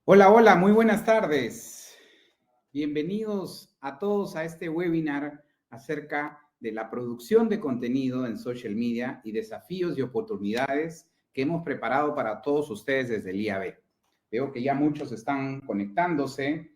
Hola, hola, muy buenas tardes. Bienvenidos a todos a este webinar acerca de la producción de contenido en social media y desafíos y oportunidades que hemos preparado para todos ustedes desde el IAB. Veo que ya muchos están conectándose.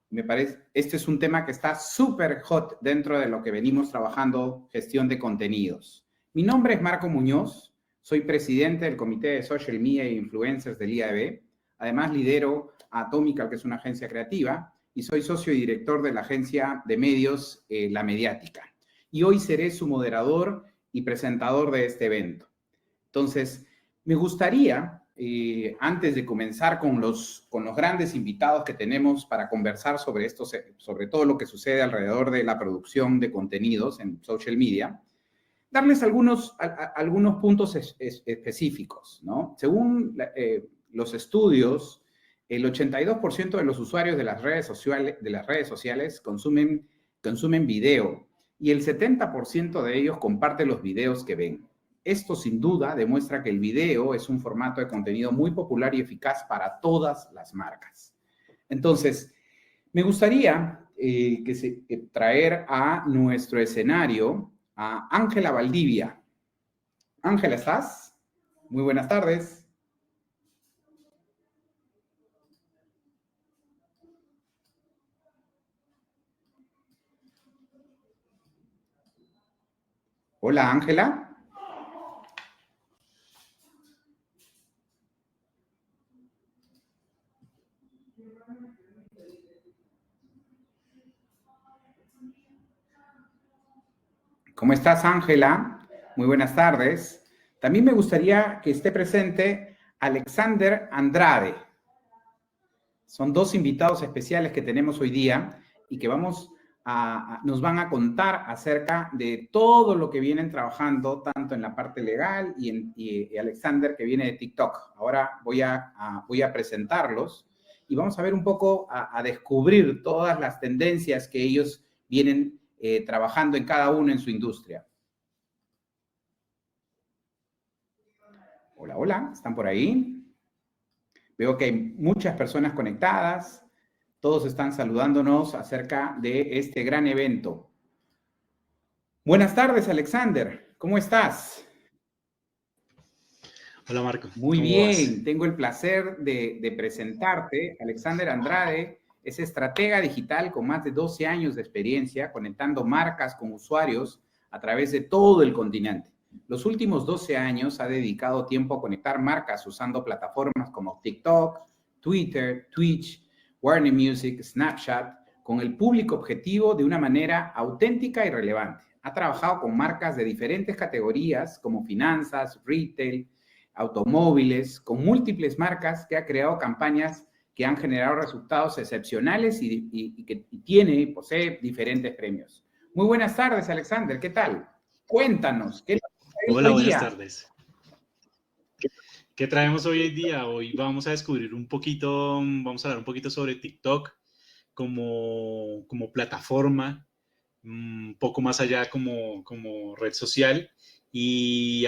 Me parece, este es un tema que está súper hot dentro de lo que venimos trabajando, gestión de contenidos. Mi nombre es Marco Muñoz, soy presidente del Comité de Social Media e Influencers del IAB. Además, lidero a Atomical, que es una agencia creativa, y soy socio y director de la agencia de medios La Mediática. Y hoy seré su moderador y presentador de este evento. Entonces, me gustaría, antes de comenzar con los grandes invitados que tenemos para conversar sobre esto, sobre todo lo que sucede alrededor de la producción de contenidos en social media, darles algunos puntos específicos, ¿no? Según los estudios, el 82% de los usuarios de las redes sociales consumen video y el 70% de ellos comparte los videos que ven. Esto sin duda demuestra que el video es un formato de contenido muy popular y eficaz para todas las marcas. Entonces, me gustaría traer a nuestro escenario a Ángela Valdivia. Ángela, ¿estás? Muy buenas tardes. Hola, Ángela. ¿Cómo estás, Ángela? Muy buenas tardes. También me gustaría que esté presente Alexander Andrade. Son dos invitados especiales que tenemos hoy día y que nos van a contar acerca de todo lo que vienen trabajando, tanto en la parte legal y Alexander, que viene de TikTok. Ahora voy a presentarlos y vamos a ver un poco, a descubrir todas las tendencias que ellos vienen trabajando en cada uno en su industria. Hola, hola, ¿están por ahí? Veo que hay muchas personas conectadas. Todos están saludándonos acerca de este gran evento. Buenas tardes, Alexander. ¿Cómo estás? Hola, Marco. Muy ¿Cómo vas? bien. Tengo el placer de presentarte. Alexander Andrade es estratega digital con más de 12 años de experiencia conectando marcas con usuarios a través de todo el continente. Los últimos 12 años ha dedicado tiempo a conectar marcas usando plataformas como TikTok, Twitter, Twitch, Warner Music, Snapchat, con el público objetivo de una manera auténtica y relevante. Ha trabajado con marcas de diferentes categorías como finanzas, retail, automóviles, con múltiples marcas, que ha creado campañas que han generado resultados excepcionales y que posee diferentes premios. Muy buenas tardes, Alexander. ¿Qué tal? Cuéntanos, ¿qué nos Hola, hoy buenas día? tardes. ¿Qué traemos hoy en día? Hoy vamos a descubrir vamos a hablar un poquito sobre TikTok como plataforma, un poco más allá como red social y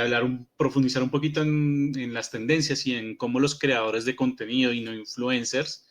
profundizar un poquito en las tendencias y en cómo los creadores de contenido y no influencers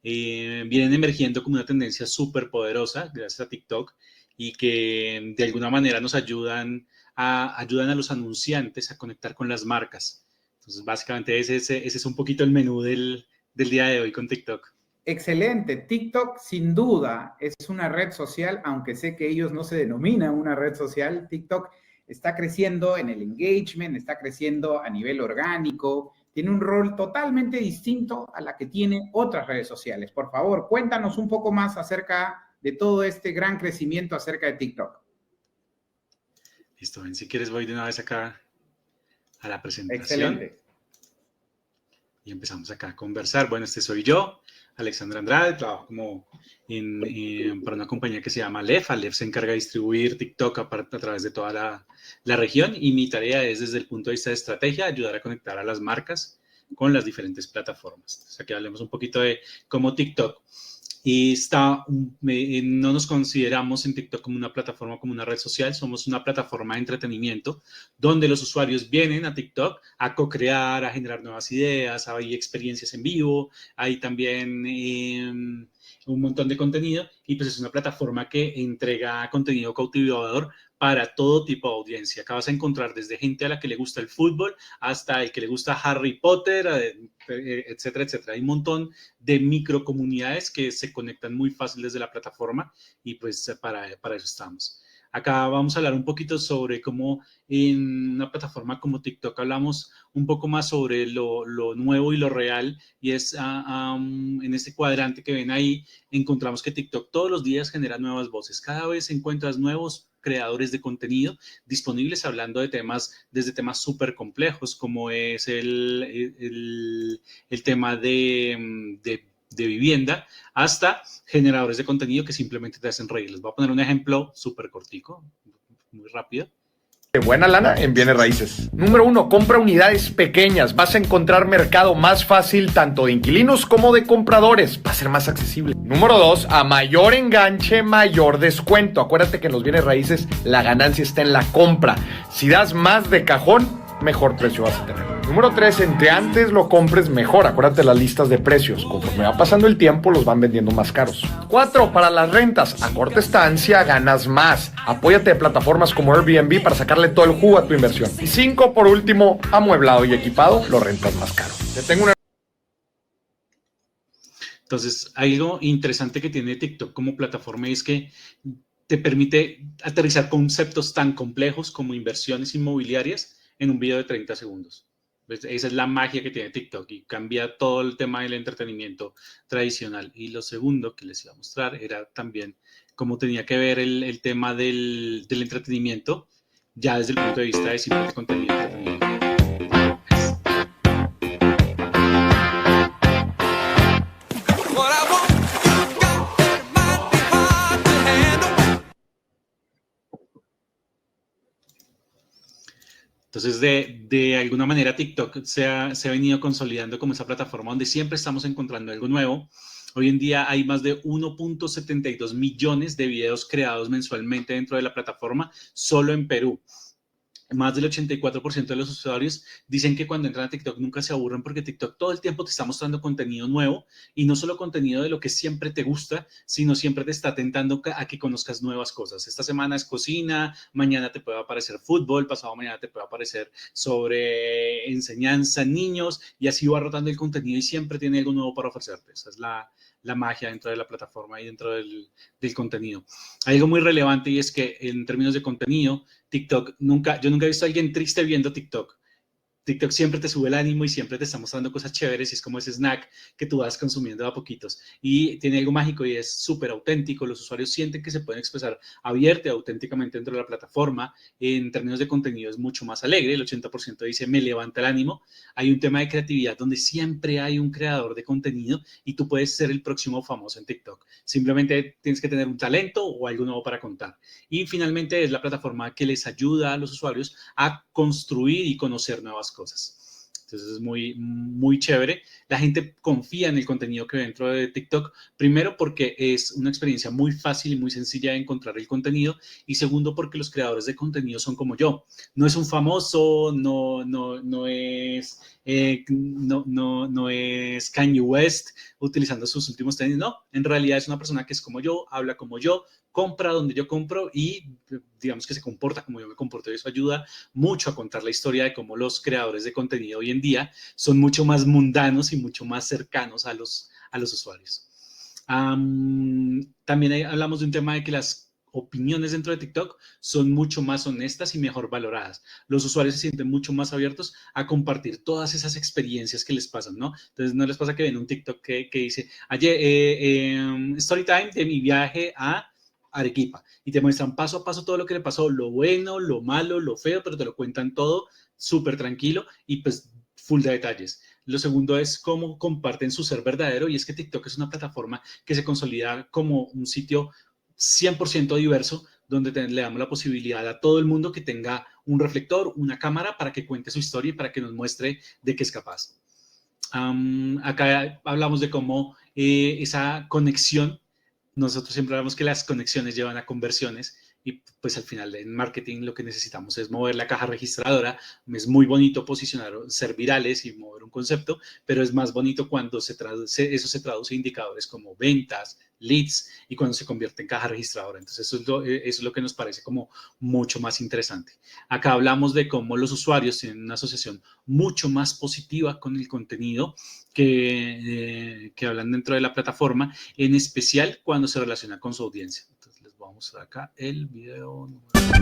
vienen emergiendo como una tendencia súper poderosa gracias a TikTok y que de alguna manera nos ayudan a los anunciantes a conectar con las marcas. Entonces, básicamente ese es un poquito el menú del día de hoy con TikTok. Excelente. TikTok sin duda es una red social, aunque sé que ellos no se denominan una red social. TikTok está creciendo en el engagement, está creciendo a nivel orgánico, tiene un rol totalmente distinto a la que tiene otras redes sociales. Por favor, cuéntanos un poco más acerca de todo este gran crecimiento acerca de TikTok. Listo, si quieres voy de una vez acá a la presentación. Excelente. Y empezamos acá a conversar. Bueno, este soy yo, Alexandra Andrade, trabajo para una compañía que se llama Aleph. Aleph se encarga de distribuir TikTok a través de toda la región y mi tarea es, desde el punto de vista de estrategia, ayudar a conectar a las marcas con las diferentes plataformas. Entonces, aquí hablemos un poquito de cómo TikTok Y no nos consideramos en TikTok como una plataforma, como una red social, somos una plataforma de entretenimiento donde los usuarios vienen a TikTok a co-crear, a generar nuevas ideas, hay experiencias en vivo, hay también un montón de contenido y pues es una plataforma que entrega contenido cautivador para todo tipo de audiencia. Acá vas a encontrar desde gente a la que le gusta el fútbol hasta el que le gusta Harry Potter, etcétera, etcétera. Hay un montón de microcomunidades que se conectan muy fácil desde la plataforma y pues para eso estamos. Acá vamos a hablar un poquito sobre cómo en una plataforma como TikTok hablamos un poco más sobre lo nuevo y lo real y es en este cuadrante que ven ahí encontramos que TikTok todos los días genera nuevas voces. Cada vez encuentras nuevos creadores de contenido disponibles hablando de temas, desde temas súper complejos como es el tema de vivienda, hasta generadores de contenido que simplemente te hacen reír. Les voy a poner un ejemplo súper cortico, muy rápido. Buena lana en bienes raíces. Número 1, compra unidades pequeñas. Vas a encontrar mercado más fácil tanto de inquilinos como de compradores. Va a ser más accesible. Número 2, a mayor enganche, mayor descuento. Acuérdate que en los bienes raíces la ganancia está en la compra. Si das más de cajón, mejor precio vas a tener. Número 3, entre antes lo compres mejor. Acuérdate las listas de precios. Conforme va pasando el tiempo, los van vendiendo más caros. 4, para las rentas. A corta estancia ganas más. Apóyate de plataformas como Airbnb para sacarle todo el jugo a tu inversión. Y 5, por último, amueblado y equipado, lo rentas más caro. Te tengo una... Entonces, algo interesante que tiene TikTok como plataforma es que te permite aterrizar conceptos tan complejos como inversiones inmobiliarias en un video de 30 segundos. Esa es la magia que tiene TikTok y cambia todo el tema del entretenimiento tradicional. Y lo segundo que les iba a mostrar era también cómo tenía que ver el tema del entretenimiento ya desde el punto de vista de simple contenido de entretenimiento. Entonces, de alguna manera, TikTok se ha venido consolidando como esa plataforma donde siempre estamos encontrando algo nuevo. Hoy en día hay más de 1.72 millones de videos creados mensualmente dentro de la plataforma, solo en Perú. Más del 84% de los usuarios dicen que cuando entran a TikTok nunca se aburren porque TikTok todo el tiempo te está mostrando contenido nuevo y no solo contenido de lo que siempre te gusta, sino siempre te está tentando a que conozcas nuevas cosas. Esta semana es cocina, mañana te puede aparecer fútbol, pasado mañana te puede aparecer sobre enseñanza en niños y así va rotando el contenido y siempre tiene algo nuevo para ofrecerte. Esa es la magia dentro de la plataforma y dentro del contenido. Hay algo muy relevante y es que en términos de contenido, TikTok, yo nunca he visto a alguien triste viendo TikTok. TikTok siempre te sube el ánimo y siempre te está mostrando cosas chéveres y es como ese snack que tú vas consumiendo a poquitos. Y tiene algo mágico y es súper auténtico. Los usuarios sienten que se pueden expresar abierta y auténticamente dentro de la plataforma. En términos de contenido es mucho más alegre. El 80% dice me levanta el ánimo. Hay un tema de creatividad donde siempre hay un creador de contenido y tú puedes ser el próximo famoso en TikTok. Simplemente tienes que tener un talento o algo nuevo para contar. Y finalmente es la plataforma que les ayuda a los usuarios a construir y conocer nuevas cosas. Entonces es muy, muy chévere. La gente confía en el contenido que ve dentro de TikTok, primero porque es una experiencia muy fácil y muy sencilla de encontrar el contenido y segundo porque los creadores de contenido son como yo. No es un famoso, no es Kanye West utilizando sus últimos tenis, no. En realidad es una persona que es como yo, habla como yo, compra donde yo compro y digamos que se comporta como yo me comporto y eso ayuda mucho a contar la historia de cómo los creadores de contenido hoy en día son mucho más mundanos y mucho más cercanos a los usuarios. También hablamos de un tema de que las opiniones dentro de TikTok son mucho más honestas y mejor valoradas. Los usuarios se sienten mucho más abiertos a compartir todas esas experiencias que les pasan, ¿no? Entonces, no les pasa que ven un TikTok que dice, ayer, story time de mi viaje a Arequipa y te muestran paso a paso todo lo que le pasó, lo bueno, lo malo, lo feo, pero te lo cuentan todo súper tranquilo y pues full de detalles. Lo segundo es cómo comparten su ser verdadero y es que TikTok es una plataforma que se consolida como un sitio 100% diverso donde le damos la posibilidad a todo el mundo que tenga un reflector, una cámara para que cuente su historia y para que nos muestre de qué es capaz. Acá hablamos de cómo esa conexión. Nosotros siempre hablamos que las conexiones llevan a conversiones y pues al final en marketing lo que necesitamos es mover la caja registradora. Es muy bonito posicionar, ser virales y mover un concepto, pero es más bonito cuando eso se traduce en indicadores como ventas, leads y cuando se convierte en caja registradora. Entonces eso es lo que nos parece como mucho más interesante. Acá hablamos de cómo los usuarios tienen una asociación mucho más positiva con el contenido que hablan dentro de la plataforma, en especial cuando se relaciona con su audiencia. Entonces les voy a mostrar acá el video número 3.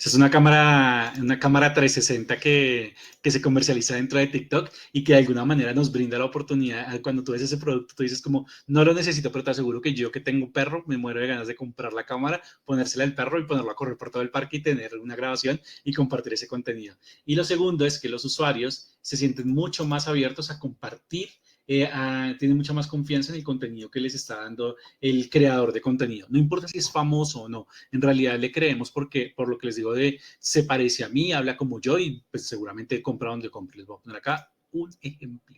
Es una cámara 360 que se comercializa dentro de TikTok y que de alguna manera nos brinda la oportunidad. Cuando tú ves ese producto, tú dices como, no lo necesito, pero te aseguro que yo que tengo un perro, me muero de ganas de comprar la cámara, ponérsela al perro y ponerlo a correr por todo el parque y tener una grabación y compartir ese contenido. Y lo segundo es que los usuarios se sienten mucho más abiertos a compartir, tienen mucha más confianza en el contenido que les está dando el creador de contenido. No importa si es famoso o no, en realidad le creemos porque, por lo que les digo de se parece a mí, habla como yo y pues seguramente compra donde compre. Les voy a poner acá un ejemplo.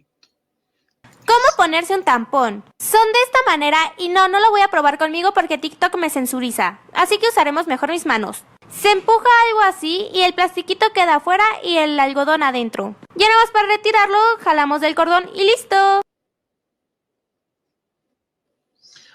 ¿Cómo ponerse un tampón? Son de esta manera y no lo voy a probar conmigo porque TikTok me censuriza. Así que usaremos mejor mis manos. Se empuja algo así y el plastiquito queda afuera y el algodón adentro. Ya nada más para retirarlo, jalamos del cordón y listo.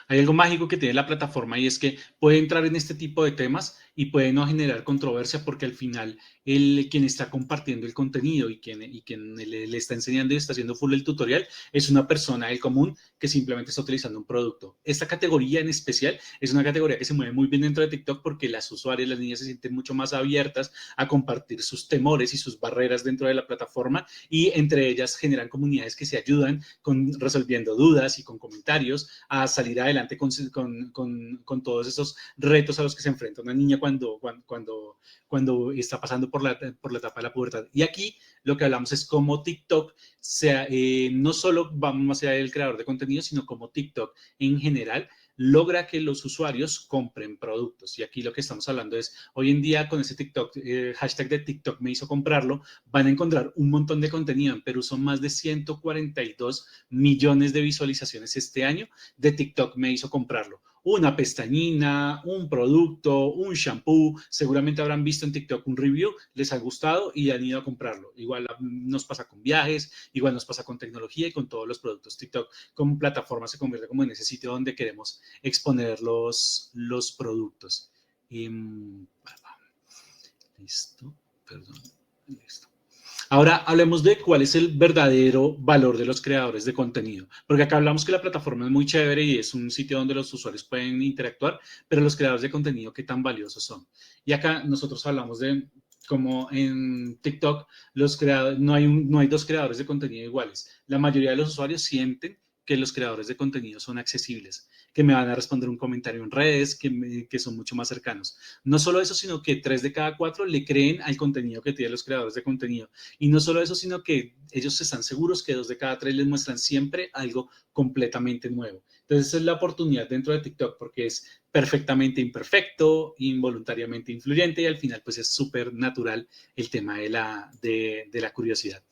Hay algo mágico que tiene la plataforma y es que puede entrar en este tipo de temas y puede no generar controversia porque al final quien está compartiendo el contenido y quien le está enseñando y está haciendo full el tutorial es una persona del común que simplemente está utilizando un producto. Esta categoría en especial es una categoría que se mueve muy bien dentro de TikTok porque las usuarias, las niñas se sienten mucho más abiertas a compartir sus temores y sus barreras dentro de la plataforma y entre ellas generan comunidades que se ayudan resolviendo dudas y con comentarios a salir adelante con todos esos retos a los que se enfrenta una niña cuando está pasando por la etapa de la pubertad. Y aquí lo que hablamos es cómo TikTok no solo vamos más allá del creador de contenido, sino cómo TikTok en general logra que los usuarios compren productos. Y aquí lo que estamos hablando es, hoy en día con ese TikTok, hashtag de TikTok me hizo comprarlo, van a encontrar un montón de contenido. En Perú son más de 142 millones de visualizaciones este año de TikTok me hizo comprarlo. Una pestañina, un producto, un shampoo, seguramente habrán visto en TikTok un review, les ha gustado y han ido a comprarlo. Igual nos pasa con viajes, igual nos pasa con tecnología y con todos los productos. TikTok como plataforma se convierte como en ese sitio donde queremos exponer los productos. Listo, perdón, listo. Ahora hablemos de cuál es el verdadero valor de los creadores de contenido, porque acá hablamos que la plataforma es muy chévere y es un sitio donde los usuarios pueden interactuar, pero los creadores de contenido, ¿qué tan valiosos son? Y acá nosotros hablamos de cómo en TikTok no hay dos creadores de contenido iguales. La mayoría de los usuarios sienten que los creadores de contenido son accesibles, que me van a responder un comentario en redes, que son mucho más cercanos. No solo eso, sino que 3 de cada 4 le creen al contenido que tienen los creadores de contenido. Y no solo eso, sino que ellos están seguros que 2 de cada 3 les muestran siempre algo completamente nuevo. Entonces, esa es la oportunidad dentro de TikTok porque es perfectamente imperfecto, involuntariamente influyente y al final pues es súper natural el tema de la curiosidad.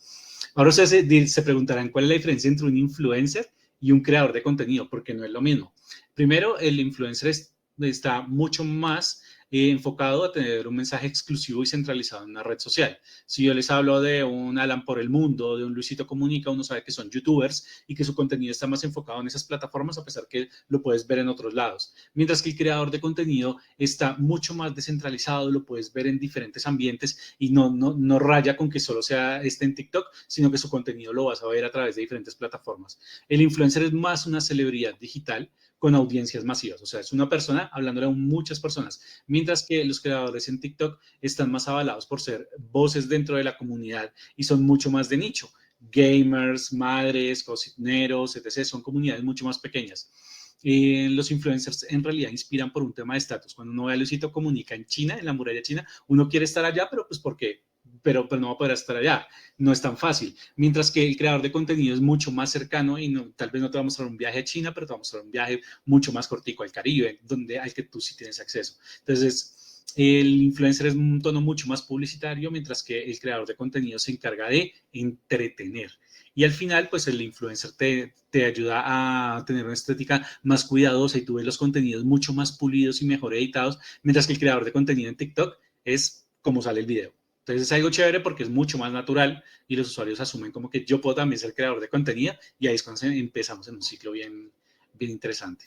Ahora ustedes se preguntarán cuál es la diferencia entre un influencer y un creador de contenido, porque no es lo mismo. Primero, el influencer está mucho más enfocado a tener un mensaje exclusivo y centralizado en una red social. Si yo les hablo de un Alan por el Mundo, de un Luisito Comunica, uno sabe que son youtubers y que su contenido está más enfocado en esas plataformas, a pesar que lo puedes ver en otros lados. Mientras que el creador de contenido está mucho más descentralizado, lo puedes ver en diferentes ambientes y no raya con que solo esté en TikTok, sino que su contenido lo vas a ver a través de diferentes plataformas. El influencer es más una celebridad digital con audiencias masivas, o sea, es una persona hablándole a muchas personas, mientras que los creadores en TikTok están más avalados por ser voces dentro de la comunidad y son mucho más de nicho. Gamers, madres, cocineros, etc. Son comunidades mucho más pequeñas. Los influencers en realidad inspiran por un tema de estatus. Cuando uno ve a Luisito Comunica en China, en la muralla china, uno quiere estar allá, pero pues porque pero no va a poder estar allá. No es tan fácil. Mientras que el creador de contenido es mucho más cercano y tal vez no te va a mostrar un viaje a China, pero te va a mostrar un viaje mucho más cortico al Caribe, al que tú sí tienes acceso. Entonces, el influencer es un tono mucho más publicitario, mientras que el creador de contenido se encarga de entretener. Y al final, pues el influencer te ayuda a tener una estética más cuidadosa y tú ves los contenidos mucho más pulidos y mejor editados, mientras que el creador de contenido en TikTok es como sale el video. Entonces es algo chévere porque es mucho más natural y los usuarios asumen como que yo puedo también ser creador de contenido y ahí es cuando empezamos en un ciclo bien interesante.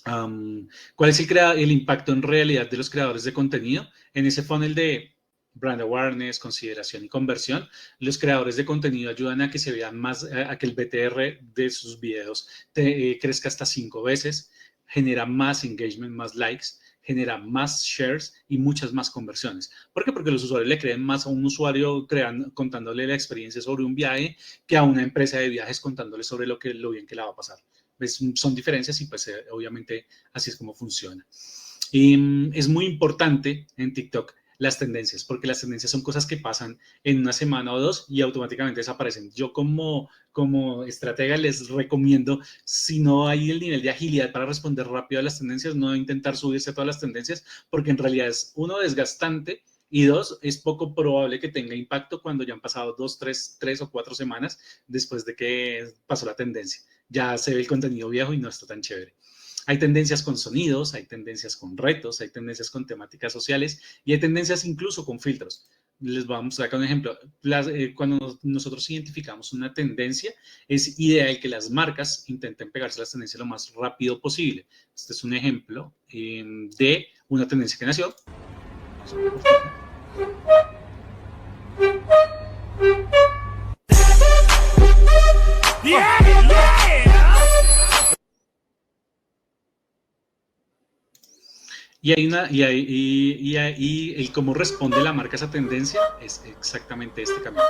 ¿Cuál es el impacto en realidad de los creadores de contenido? En ese funnel de brand awareness, consideración y conversión, los creadores de contenido ayudan a que se vean más, a que el BTR de sus videos crezca hasta 5 veces, genera más engagement, más likes, genera más shares y muchas más conversiones. ¿Por qué? Porque los usuarios le creen más a un usuario contándole la experiencia sobre un viaje que a una empresa de viajes contándole sobre lo bien que la va a pasar. Son diferencias y pues obviamente así es como funciona. Y es muy importante en TikTok las tendencias, porque las tendencias son cosas que pasan en una semana o 2 y automáticamente desaparecen. Yo como estratega les recomiendo, si no hay el nivel de agilidad para responder rápido a las tendencias, no intentar subirse a todas las tendencias, porque en realidad es, 1, desgastante, y 2, es poco probable que tenga impacto cuando ya han pasado 2, 3 o 4 semanas después de que pasó la tendencia. Ya se ve el contenido viejo y no está tan chévere. Hay tendencias con sonidos, hay tendencias con retos, hay tendencias con temáticas sociales y hay tendencias incluso con filtros. Les voy a mostrar acá un ejemplo. Cuando nosotros identificamos una tendencia, es ideal que las marcas intenten pegarse a las tendencias lo más rápido posible. Este es un ejemplo de una tendencia que nació. Y el cómo responde la marca a esa tendencia es exactamente este camino.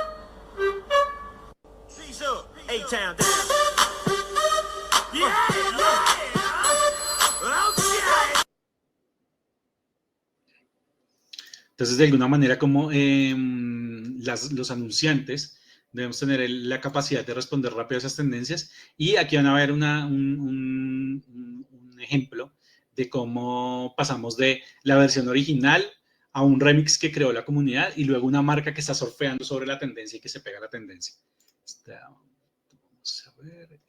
Entonces, de alguna manera, como los anunciantes debemos tener la capacidad de responder rápido a esas tendencias. Y aquí van a ver un ejemplo de cómo pasamos de la versión original a un remix que creó la comunidad y luego una marca que está surfeando sobre la tendencia y que se pega a la tendencia. Vamos a ver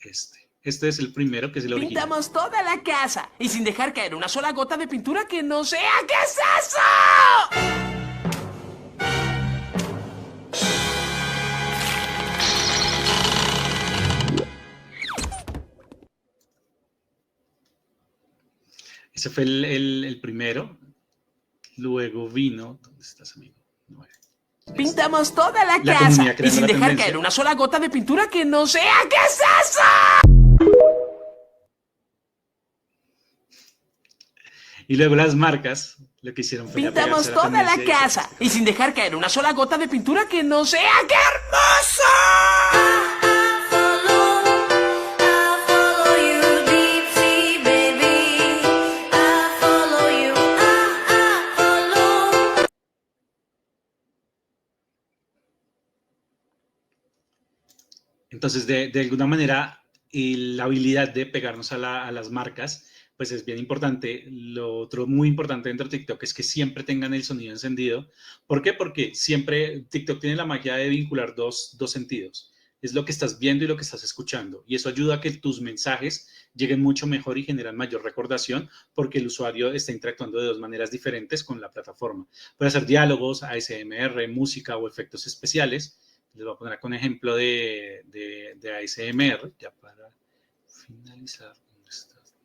Este es el primero, que es el original. Pintamos toda la casa y sin dejar caer una sola gota de pintura que no sea. ¿Qué es eso? Ese fue el primero. Luego vino... ¿Dónde estás, amigo? No, pintamos toda la casa y sin dejar caer una sola gota de pintura que no sea. ¿Qué es eso? Y luego las marcas lo que hicieron fue pintamos toda la casa y sin dejar caer una sola gota de pintura que no sea. ¡Qué hermoso! Entonces, de alguna manera, la habilidad de pegarnos a las marcas, pues es bien importante. Lo otro muy importante dentro de TikTok es que siempre tengan el sonido encendido. ¿Por qué? Porque siempre TikTok tiene la magia de vincular dos sentidos. Es lo que estás viendo y lo que estás escuchando. Y eso ayuda a que tus mensajes lleguen mucho mejor y generan mayor recordación porque el usuario está interactuando de 2 maneras diferentes con la plataforma. Puede hacer diálogos, ASMR, música o efectos especiales. Les voy a poner acá un ejemplo de ASMR, ya para finalizar. ¿Dónde estás?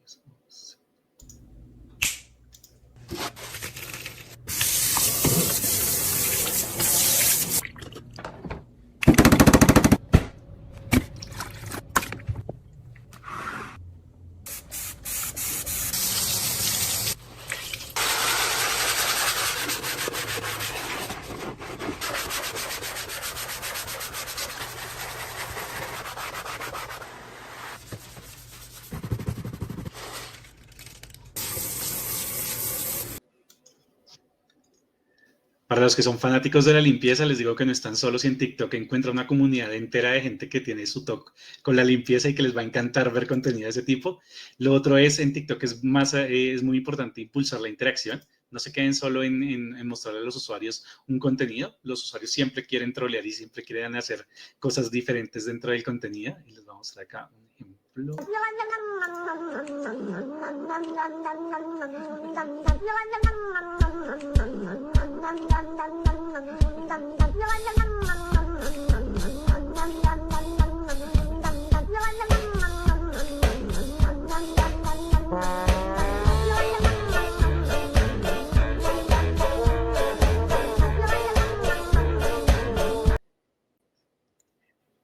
Para los que son fanáticos de la limpieza, les digo que no están solos y en TikTok encuentran una comunidad entera de gente que tiene su toque con la limpieza y que les va a encantar ver contenido de ese tipo. Lo otro es, en TikTok es muy importante impulsar la interacción. No se queden solo en mostrarle a los usuarios un contenido. Los usuarios siempre quieren trolear y siempre quieren hacer cosas diferentes dentro del contenido. Y les voy a mostrar acá un ejemplo.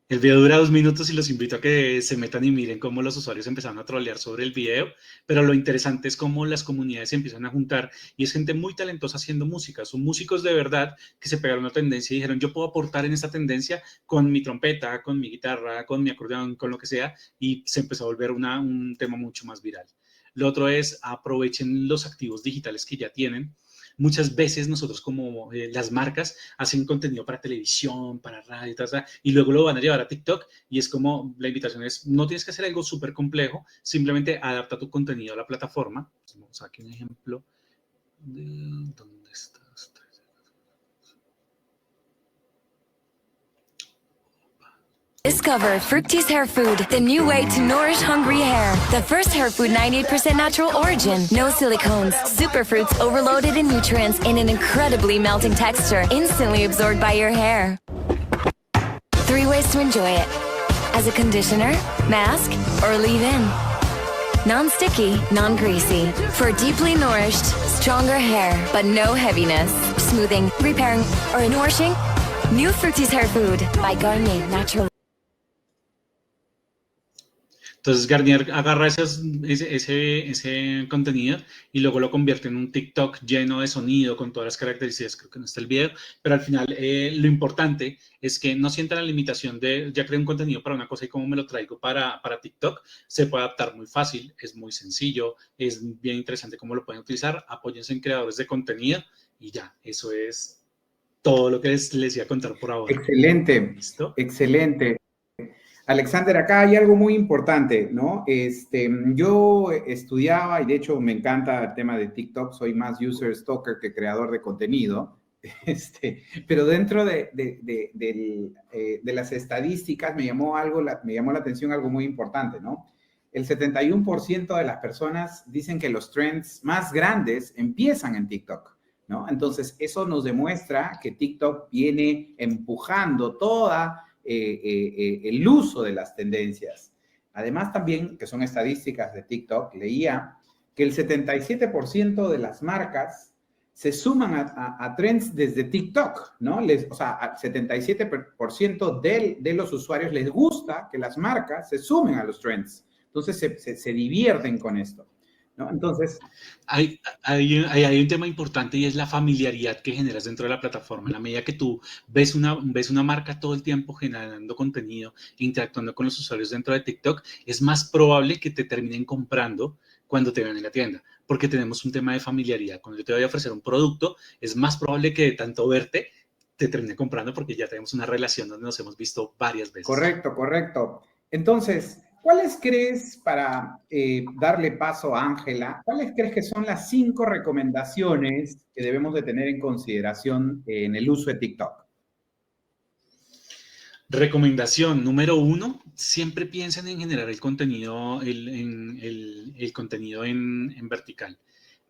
El video dura 2 minutos y los invito a que se metan y miren cómo los usuarios empezaron a trolear sobre el video, pero lo interesante es cómo las comunidades se empiezan a juntar y es gente muy talentosa haciendo música, son músicos de verdad que se pegaron a una tendencia y dijeron yo puedo aportar en esta tendencia con mi trompeta, con mi guitarra, con mi acordeón, con lo que sea, y se empezó a volver un tema mucho más viral. Lo otro es aprovechen los activos digitales que ya tienen. Muchas veces nosotros como las marcas hacen contenido para televisión, para radio, y luego lo van a llevar a TikTok y es como la invitación es, no tienes que hacer algo súper complejo, simplemente adapta tu contenido a la plataforma. Vamos aquí un ejemplo. ¿Dónde está? Discover Fructis Hair Food, the new way to nourish hungry hair. The first hair food 98% natural origin. No silicones, superfruits overloaded in nutrients in an incredibly melting texture, instantly absorbed by your hair. 3 ways to enjoy it. As a conditioner, mask, or leave-in. Non-sticky, non-greasy. For deeply nourished, stronger hair, but no heaviness. Smoothing, repairing, or nourishing. New Fructis Hair Food by Garnier Natural. Entonces Garnier agarra ese contenido y luego lo convierte en un TikTok lleno de sonido con todas las características, creo que no está el video, pero al final lo importante es que no sientan la limitación de ya creé un contenido para una cosa y cómo me lo traigo para TikTok. Se puede adaptar muy fácil, es muy sencillo, es bien interesante cómo lo pueden utilizar, apóyense en creadores de contenido y ya, eso es todo lo que les iba a contar por ahora. Excelente, ¿Listo? Excelente. Alexander, acá hay algo muy importante, ¿no? Yo estudiaba, y de hecho me encanta el tema de TikTok, soy más user stalker que creador de contenido, pero dentro de las estadísticas me llamó la atención algo muy importante, ¿no? El 71% de las personas dicen que los trends más grandes empiezan en TikTok, ¿no? Entonces, eso nos demuestra que TikTok viene empujando el uso de las tendencias. Además también, que son estadísticas de TikTok, leía que el 77% de las marcas se suman a trends desde TikTok, ¿no? O sea, al 77% de los usuarios les gusta que las marcas se sumen a los trends. Entonces, se divierten con esto, ¿no? Entonces, hay un tema importante y es la familiaridad que generas dentro de la plataforma. En la medida que tú ves una marca todo el tiempo generando contenido, interactuando con los usuarios dentro de TikTok, es más probable que te terminen comprando cuando te vean en la tienda, porque tenemos un tema de familiaridad. Cuando yo te voy a ofrecer un producto, es más probable que de tanto verte te termine comprando porque ya tenemos una relación donde nos hemos visto varias veces. Correcto. Entonces, ¿cuáles crees, para darle paso a Ángela, cuáles crees que son las 5 recomendaciones que debemos de tener en consideración en el uso de TikTok? Recomendación número 1, siempre piensen en generar el contenido, el contenido en vertical.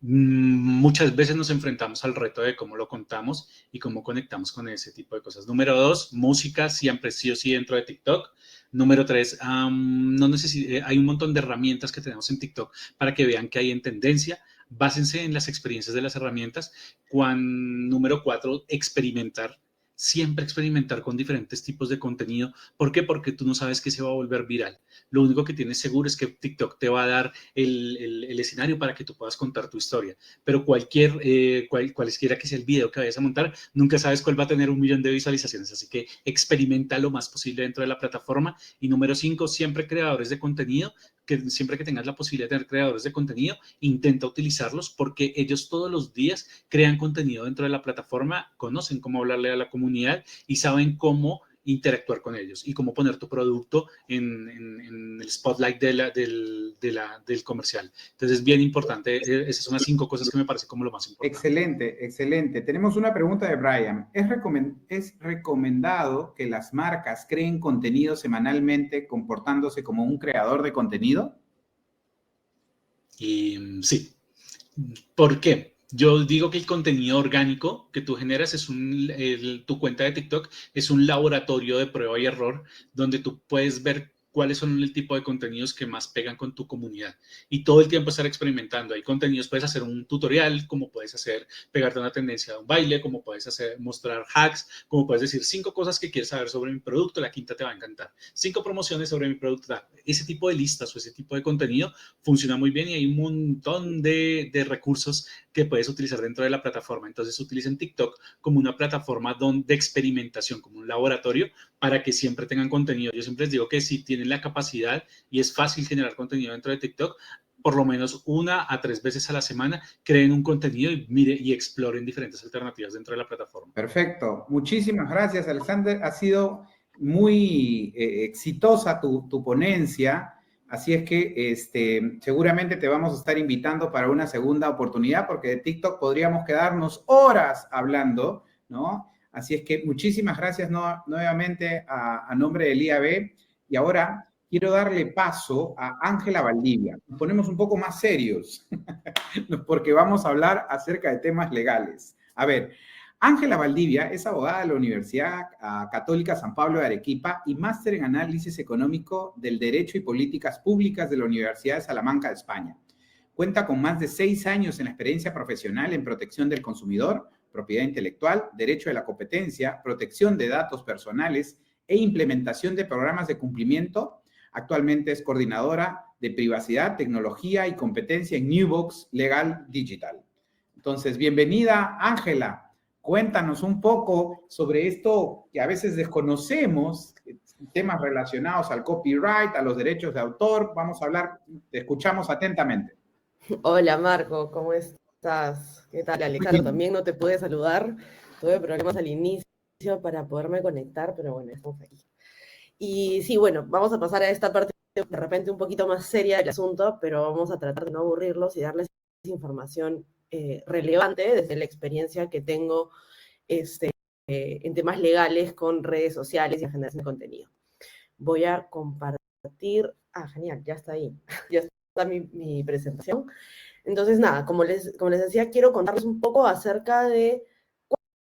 Muchas veces nos enfrentamos al reto de cómo lo contamos y cómo conectamos con ese tipo de cosas. Número 2, música siempre sí o sí dentro de TikTok. Número 3, hay un montón de herramientas que tenemos en TikTok para que vean qué hay en tendencia. Básense en las experiencias de las herramientas. Número 4, experimentar. Siempre experimentar con diferentes tipos de contenido. ¿Por qué? Porque tú no sabes qué se va a volver viral. Lo único que tienes seguro es que TikTok te va a dar el escenario para que tú puedas contar tu historia. Pero cualquiera que sea el video que vayas a montar, nunca sabes cuál va a tener 1 millón de visualizaciones. Así que experimenta lo más posible dentro de la plataforma. Y número 5, siempre creadores de contenido que siempre que tengas la posibilidad de tener creadores de contenido, intenta utilizarlos porque ellos todos los días crean contenido dentro de la plataforma, conocen cómo hablarle a la comunidad y saben cómo interactuar con ellos y cómo poner tu producto en el spotlight del comercial. Entonces es bien importante, esas son las 5 cosas que me parecen como lo más importante. Excelente, excelente. Tenemos una pregunta de Brian. ¿Es recomendado que las marcas creen contenido semanalmente comportándose como un creador de contenido? Y sí. ¿Por qué? Yo digo que el contenido orgánico que tú generas tu cuenta de TikTok es un laboratorio de prueba y error donde tú puedes ver cuáles son el tipo de contenidos que más pegan con tu comunidad y todo el tiempo estar experimentando. Hay contenidos, puedes hacer un tutorial, como puedes hacer pegarte una tendencia de un baile, como puedes hacer mostrar hacks, como puedes decir 5 cosas que quieres saber sobre mi producto, la quinta te va a encantar. 5 promociones sobre mi producto. Ese tipo de listas o ese tipo de contenido funciona muy bien y hay un montón de recursos que puedes utilizar dentro de la plataforma. Entonces utilicen TikTok como una plataforma de experimentación, como un laboratorio para que siempre tengan contenido. Yo siempre les digo que si tienen la capacidad y es fácil generar contenido dentro de TikTok, por lo menos 1 a 3 veces a la semana creen un contenido y exploren diferentes alternativas dentro de la plataforma. Perfecto. Muchísimas gracias, Alexander. Ha sido muy exitosa tu ponencia. Así es que seguramente te vamos a estar invitando para una segunda oportunidad porque de TikTok podríamos quedarnos horas hablando, ¿no? Así es que muchísimas gracias nuevamente a nombre del IAB. Y ahora quiero darle paso a Ángela Valdivia. Nos ponemos un poco más serios porque vamos a hablar acerca de temas legales. A ver, Ángela Valdivia es abogada de la Universidad Católica San Pablo de Arequipa y máster en análisis económico del Derecho y Políticas Públicas de la Universidad de Salamanca de España. Cuenta con más de 6 años en la experiencia profesional en protección del consumidor, propiedad intelectual, derecho de la competencia, protección de datos personales e implementación de programas de cumplimiento. Actualmente es coordinadora de privacidad, tecnología y competencia en Newbox Legal Digital. Entonces, bienvenida, Ángela. Cuéntanos un poco sobre esto que a veces desconocemos, temas relacionados al copyright, a los derechos de autor. Vamos a hablar, te escuchamos atentamente. Hola, Marco, ¿cómo estás? ¿Qué tal, Alexander? También no te pude saludar. Tuve problemas al inicio para poderme conectar, pero bueno, estamos aquí. Y sí, bueno, vamos a pasar a esta parte de repente un poquito más seria del asunto, pero vamos a tratar de no aburrirlos y darles información relevante desde la experiencia que tengo en temas legales con redes sociales y en generación de contenido. Voy a compartir. Ah, genial, ya está ahí. Ya está mi presentación. Entonces, nada, como les decía, quiero contarles un poco acerca de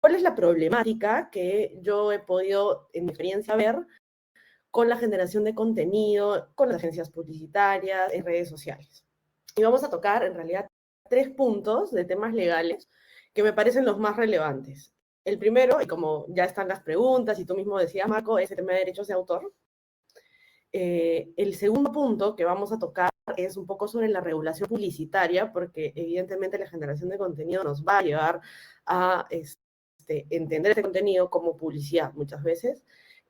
cuál es la problemática que yo he podido, en mi experiencia, ver con la generación de contenido, con las agencias publicitarias, en redes sociales. Y vamos a tocar, en realidad, 3 puntos de temas legales que me parecen los más relevantes. El primero, y como ya están las preguntas, y tú mismo decías, Marco, es el tema de derechos de autor. El segundo punto que vamos a tocar es un poco sobre la regulación publicitaria, porque evidentemente la generación de contenido nos va a llevar a entender este contenido como publicidad muchas veces.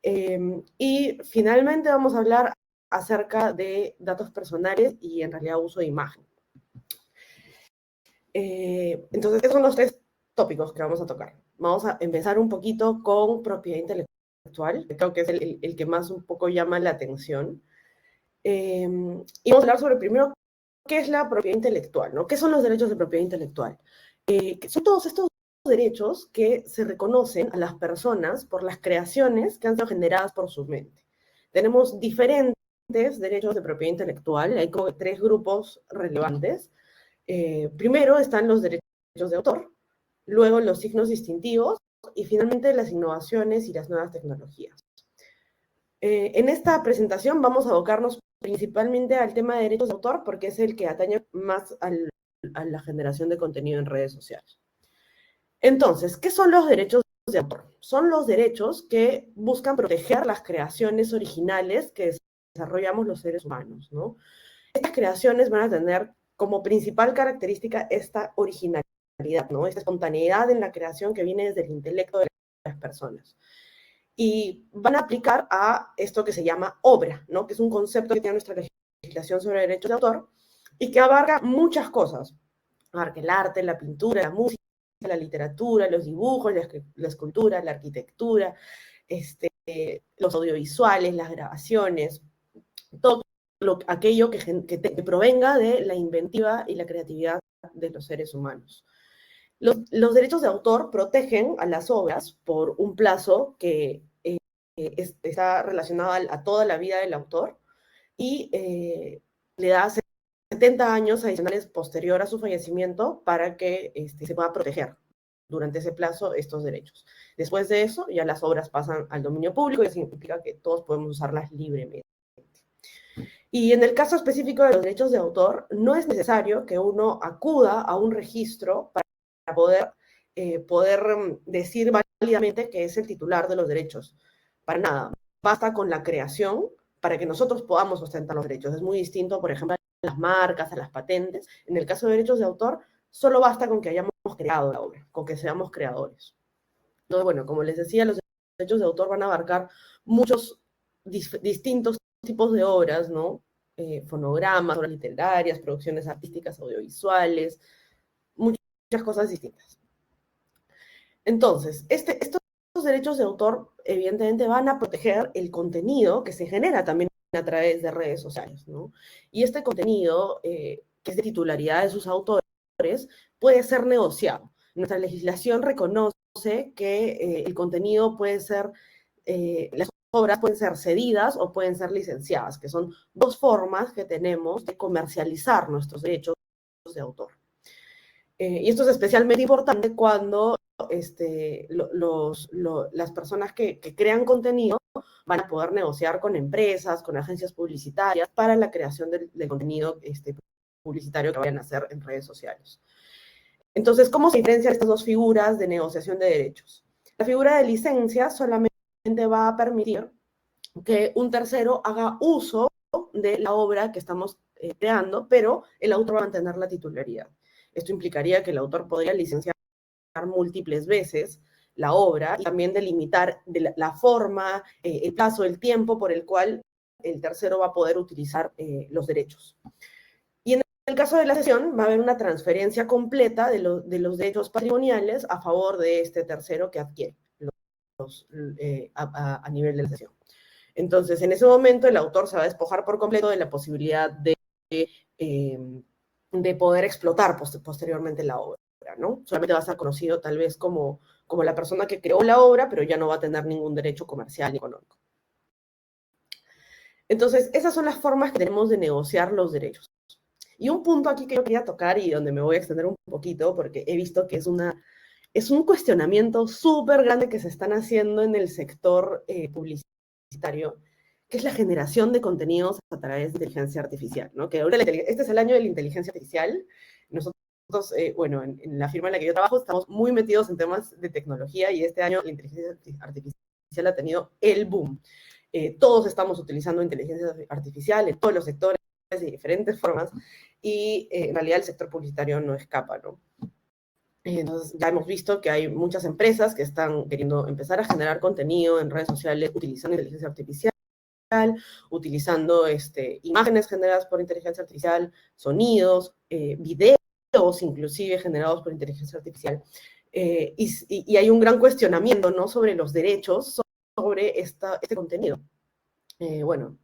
Y finalmente vamos a hablar acerca de datos personales y en realidad uso de imagen. Entonces, esos son los 3 tópicos que vamos a tocar. Vamos a empezar un poquito con propiedad intelectual, que creo que es el que más un poco llama la atención. Y vamos a hablar sobre primero qué es la propiedad intelectual, ¿no? ¿Qué son los derechos de propiedad intelectual? Son todos estos derechos que se reconocen a las personas por las creaciones que han sido generadas por su mente. Tenemos diferentes derechos de propiedad intelectual, hay como 3 grupos relevantes. Primero están los derechos de autor, luego los signos distintivos y finalmente las innovaciones y las nuevas tecnologías. En esta presentación vamos a abocarnos principalmente al tema de derechos de autor porque es el que atañe más a la generación de contenido en redes sociales. Entonces, ¿qué son los derechos de autor? Son los derechos que buscan proteger las creaciones originales que desarrollamos los seres humanos, ¿no? Estas creaciones van a tener como principal característica esta originalidad, ¿no? Esta espontaneidad en la creación que viene desde el intelecto de las personas. Y van a aplicar a esto que se llama obra, ¿no? Que es un concepto que tiene nuestra legislación sobre derechos de autor y que abarca muchas cosas. Abarca el arte, la pintura, la música, la literatura, los dibujos, la escultura, la arquitectura, los audiovisuales, las grabaciones, todo aquello que provenga de la inventiva y la creatividad de los seres humanos. Los derechos de autor protegen a las obras por un plazo que está relacionado a toda la vida del autor y le da 70 años adicionales posterior a su fallecimiento para que se pueda proteger durante ese plazo estos derechos. Después de eso, ya las obras pasan al dominio público y eso significa que todos podemos usarlas libremente. Y en el caso específico de los derechos de autor, no es necesario que uno acuda a un registro para poder decir válidamente que es el titular de los derechos. Para nada. Basta con la creación para que nosotros podamos ostentar los derechos. Es muy distinto, por ejemplo, a las marcas, a las patentes. En el caso de derechos de autor, solo basta con que hayamos creado la obra, con que seamos creadores. Entonces, bueno, como les decía, los derechos de autor van a abarcar muchos distintos tipos de obras, ¿no? Fonogramas, obras literarias, producciones artísticas, audiovisuales, muchas cosas distintas. Entonces, estos derechos de autor, evidentemente, van a proteger el contenido que se genera también a través de redes sociales, ¿no? Y este contenido, que es de titularidad de sus autores, puede ser negociado. Nuestra legislación reconoce que el contenido puede ser, las obras pueden ser cedidas o pueden ser licenciadas, que son dos formas que tenemos de comercializar nuestros derechos de autor. Y esto es especialmente importante cuando las personas que crean contenido van a poder negociar con empresas, con agencias publicitarias para la creación del contenido publicitario que vayan a hacer en redes sociales. Entonces, ¿cómo se diferencian estas dos figuras de negociación de derechos? La figura de licencia solamente va a permitir que un tercero haga uso de la obra que estamos creando, pero el autor va a mantener la titularidad. Esto implicaría que el autor podría licenciar múltiples veces la obra y también delimitar la forma, el plazo, el tiempo por el cual el tercero va a poder utilizar los derechos. Y en el caso de la cesión va a haber una transferencia completa de los derechos patrimoniales a favor de este tercero que adquiere a nivel de la cesión. Entonces, en ese momento el autor se va a despojar por completo de la posibilidad de poder explotar posteriormente la obra, ¿no? Solamente va a estar conocido tal vez como la persona que creó la obra, pero ya no va a tener ningún derecho comercial ni económico. Entonces, esas son las formas que tenemos de negociar los derechos. Y un punto aquí que yo quería tocar y donde me voy a extender un poquito, porque he visto que es un cuestionamiento súper grande que se están haciendo en el sector publicitario, que es la generación de contenidos a través de inteligencia artificial, ¿no? Que ahora este es el año de la inteligencia artificial. Nosotros, bueno, en la firma en la que yo trabajo estamos muy metidos en temas de tecnología y este año la inteligencia artificial ha tenido el boom. Todos estamos utilizando inteligencia artificial en todos los sectores de diferentes formas y en realidad el sector publicitario no escapa, ¿no? Entonces ya hemos visto que hay muchas empresas que están queriendo empezar a generar contenido en redes sociales utilizando inteligencia artificial, utilizando imágenes generadas por inteligencia artificial, sonidos, videos inclusive generados por inteligencia artificial. Y hay un gran cuestionamiento, ¿no?, sobre los derechos sobre este contenido. Bueno,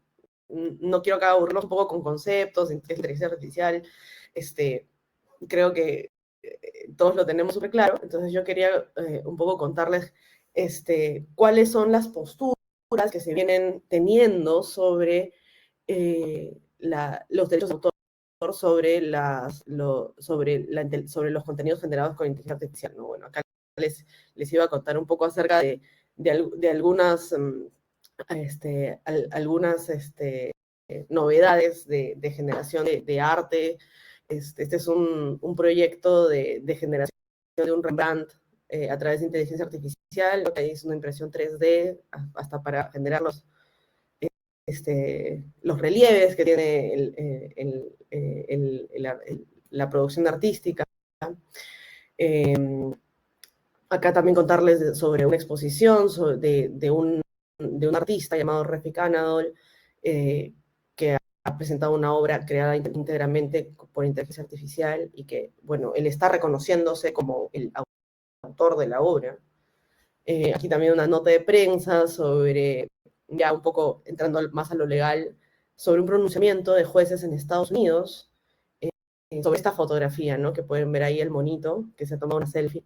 no quiero acá aburrirlos un poco con conceptos de inteligencia artificial. Creo que todos lo tenemos súper claro. Entonces yo quería un poco contarles cuáles son las posturas que se vienen teniendo sobre los derechos de autor, sobre los contenidos generados con inteligencia artificial, ¿no? Bueno, acá les iba a contar un poco acerca de algunas novedades de generación de arte. Este es un proyecto de generación de un Rembrandt a través de inteligencia artificial, lo que es una impresión 3D hasta para generar los relieves que tiene la producción artística. Acá también contarles sobre una exposición de un artista llamado Refik Anadol, que presentado una obra creada íntegramente por inteligencia artificial y que, bueno, él está reconociéndose como el autor de la obra. Aquí también una nota de prensa sobre, ya un poco entrando más a lo legal, sobre un pronunciamiento de jueces en Estados Unidos sobre esta fotografía, ¿no? Que pueden ver ahí el monito que se toma una selfie.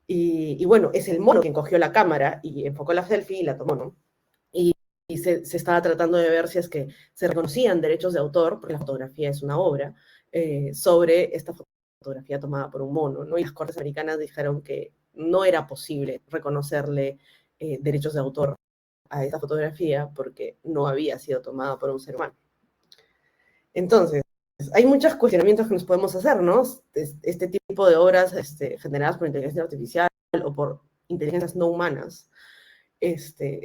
Y bueno, es el mono quien cogió la cámara y enfocó la selfie y la tomó, ¿no? Y se estaba tratando de ver si es que se reconocían derechos de autor, porque la fotografía es una obra, sobre esta fotografía tomada por un mono, ¿no? Y las cortes americanas dijeron que no era posible reconocerle derechos de autor a esta fotografía porque no había sido tomada por un ser humano. Entonces, hay muchos cuestionamientos que nos podemos hacer, ¿no? Este tipo de obras generadas por inteligencia artificial o por inteligencias no humanas,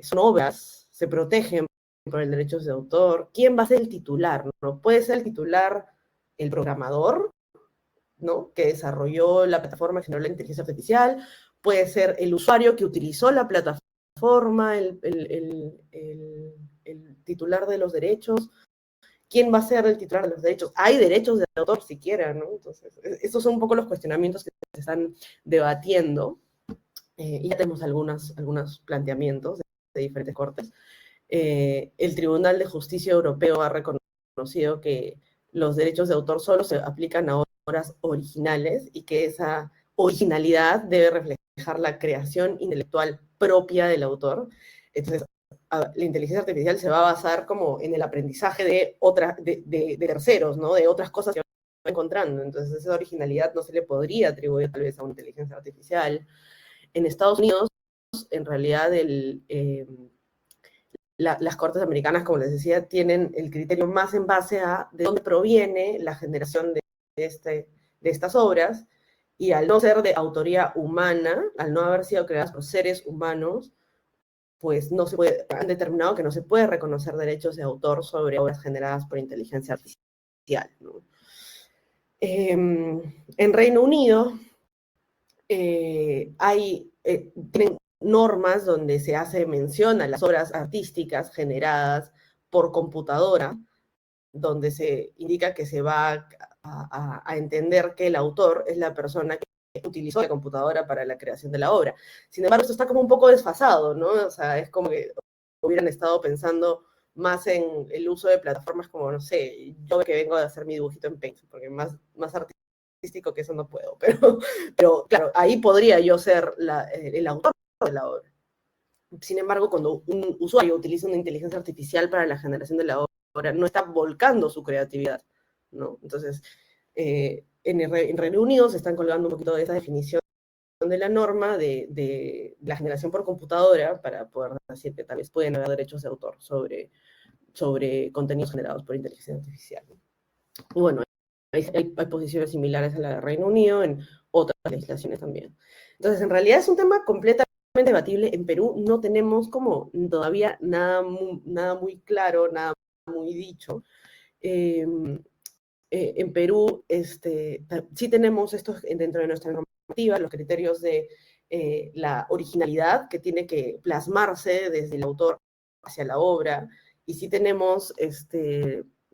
son obras, se protegen por el derecho de autor. ¿Quién va a ser el titular? ¿No? Puede ser el titular el programador, ¿no? Que desarrolló la plataforma que generó la inteligencia artificial, puede ser el usuario que utilizó la plataforma, el titular de los derechos. ¿Quién va a ser el titular de los derechos? ¿Hay derechos de autor siquiera, no? Entonces, estos son un poco los cuestionamientos que se están debatiendo. Y ya tenemos algunos planteamientos de diferentes cortes. El Tribunal de Justicia Europeo ha reconocido que los derechos de autor solo se aplican a obras originales y que esa originalidad debe reflejar la creación intelectual propia del autor. Entonces, la inteligencia artificial se va a basar como en el aprendizaje de terceros, ¿no? De otras cosas que va encontrando. Entonces, esa originalidad no se le podría atribuir tal vez a una inteligencia artificial. En Estados Unidos, en realidad, las cortes americanas, como les decía, tienen el criterio más en base a de dónde proviene la generación de estas obras, y al no ser de autoría humana, al no haber sido creadas por seres humanos, pues han determinado que no se puede reconocer derechos de autor sobre obras generadas por inteligencia artificial, ¿no? En Reino Unido tienen normas donde se hace mención a las obras artísticas generadas por computadora, donde se indica que se va a entender que el autor es la persona que utilizó la computadora para la creación de la obra. Sin embargo, esto está como un poco desfasado, ¿no? O sea, es como que hubieran estado pensando más en el uso de plataformas como, no sé, yo que vengo de hacer mi dibujito en Paint, porque más artístico que eso no puedo, pero claro, ahí podría yo ser el autor de la obra. Sin embargo, cuando un usuario utiliza una inteligencia artificial para la generación de la obra, no está volcando su creatividad, ¿no? Entonces, en Reino Unido se están colgando un poquito de esa definición de la norma de la generación por computadora para poder decir que tal vez pueden haber derechos de autor sobre contenidos generados por inteligencia artificial. Y bueno, hay posiciones similares a la de Reino Unido en otras legislaciones también. Entonces, en realidad es un tema completamente debatible. En Perú no tenemos como todavía nada muy claro, nada muy dicho. En Perú sí tenemos estos dentro de nuestra normativa, los criterios de la originalidad que tiene que plasmarse desde el autor hacia la obra, y sí tenemos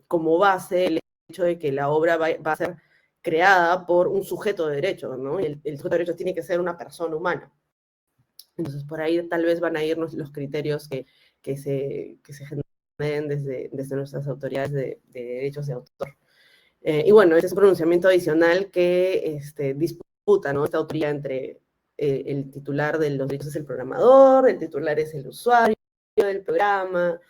como base el hecho de que la obra va a ser creada por un sujeto de derechos, ¿no? Y el sujeto de derechos tiene que ser una persona humana. Entonces, por ahí tal vez van a ir los criterios que se generen desde nuestras autoridades de derechos de autor. Y bueno, este es un pronunciamiento adicional que disputa, ¿no? Esta autoría entre el titular de los derechos es el programador, el titular es el usuario del programa.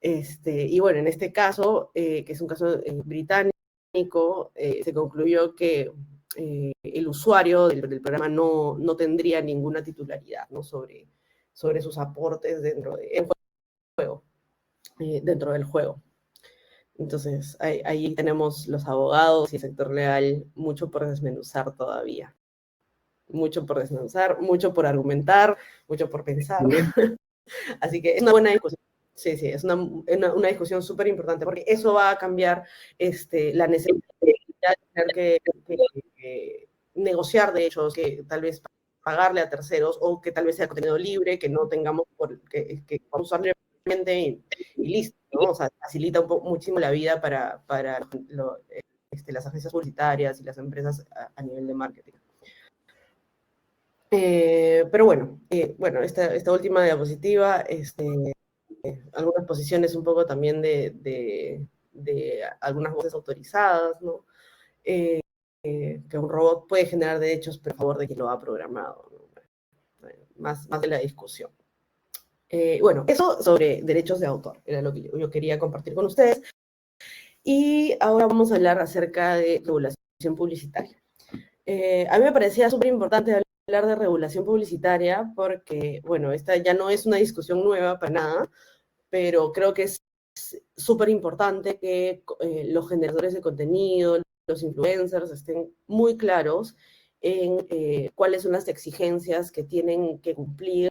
Y bueno, en este caso, que es un caso británico, se concluyó que el usuario del programa no tendría ninguna titularidad, ¿no? sobre sus aportes dentro del juego. Entonces, ahí tenemos los abogados y el sector legal mucho por desmenuzar todavía. Mucho por desmenuzar, mucho por argumentar, mucho por pensar. Así que es una buena discusión. Sí, es una discusión súper importante, porque eso va a cambiar la necesidad de tener que negociar derechos, que tal vez pagarle a terceros, o que tal vez sea contenido libre, que no tengamos que usarle y listo, ¿no? O sea, facilita muchísimo la vida para las agencias publicitarias y las empresas a nivel de marketing. Pero bueno, esta última diapositiva, algunas posiciones un poco también de algunas voces autorizadas, ¿no? Que un robot puede generar derechos, pero a favor de quien lo ha programado, ¿no? Más de la discusión. Bueno, eso sobre derechos de autor, era lo que yo quería compartir con ustedes. Y ahora vamos a hablar acerca de regulación publicitaria. A mí me parecía súper importante hablar de regulación publicitaria porque, bueno, esta ya no es una discusión nueva para nada, pero creo que es súper importante que los generadores de contenido, los influencers, estén muy claros en cuáles son las exigencias que tienen que cumplir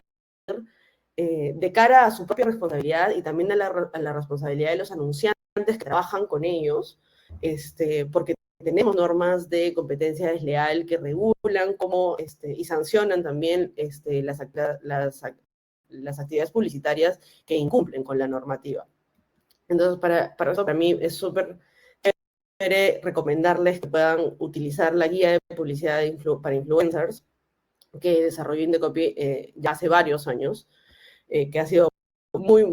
de cara a su propia responsabilidad y también a la responsabilidad de los anunciantes que trabajan con ellos, porque tenemos normas de competencia desleal que regulan y sancionan también las actividades publicitarias que incumplen con la normativa. Entonces, para eso, para mí es súper chévere recomendarles que puedan utilizar la guía de publicidad para influencers que desarrolló Indecopy ya hace varios años, que ha sido muy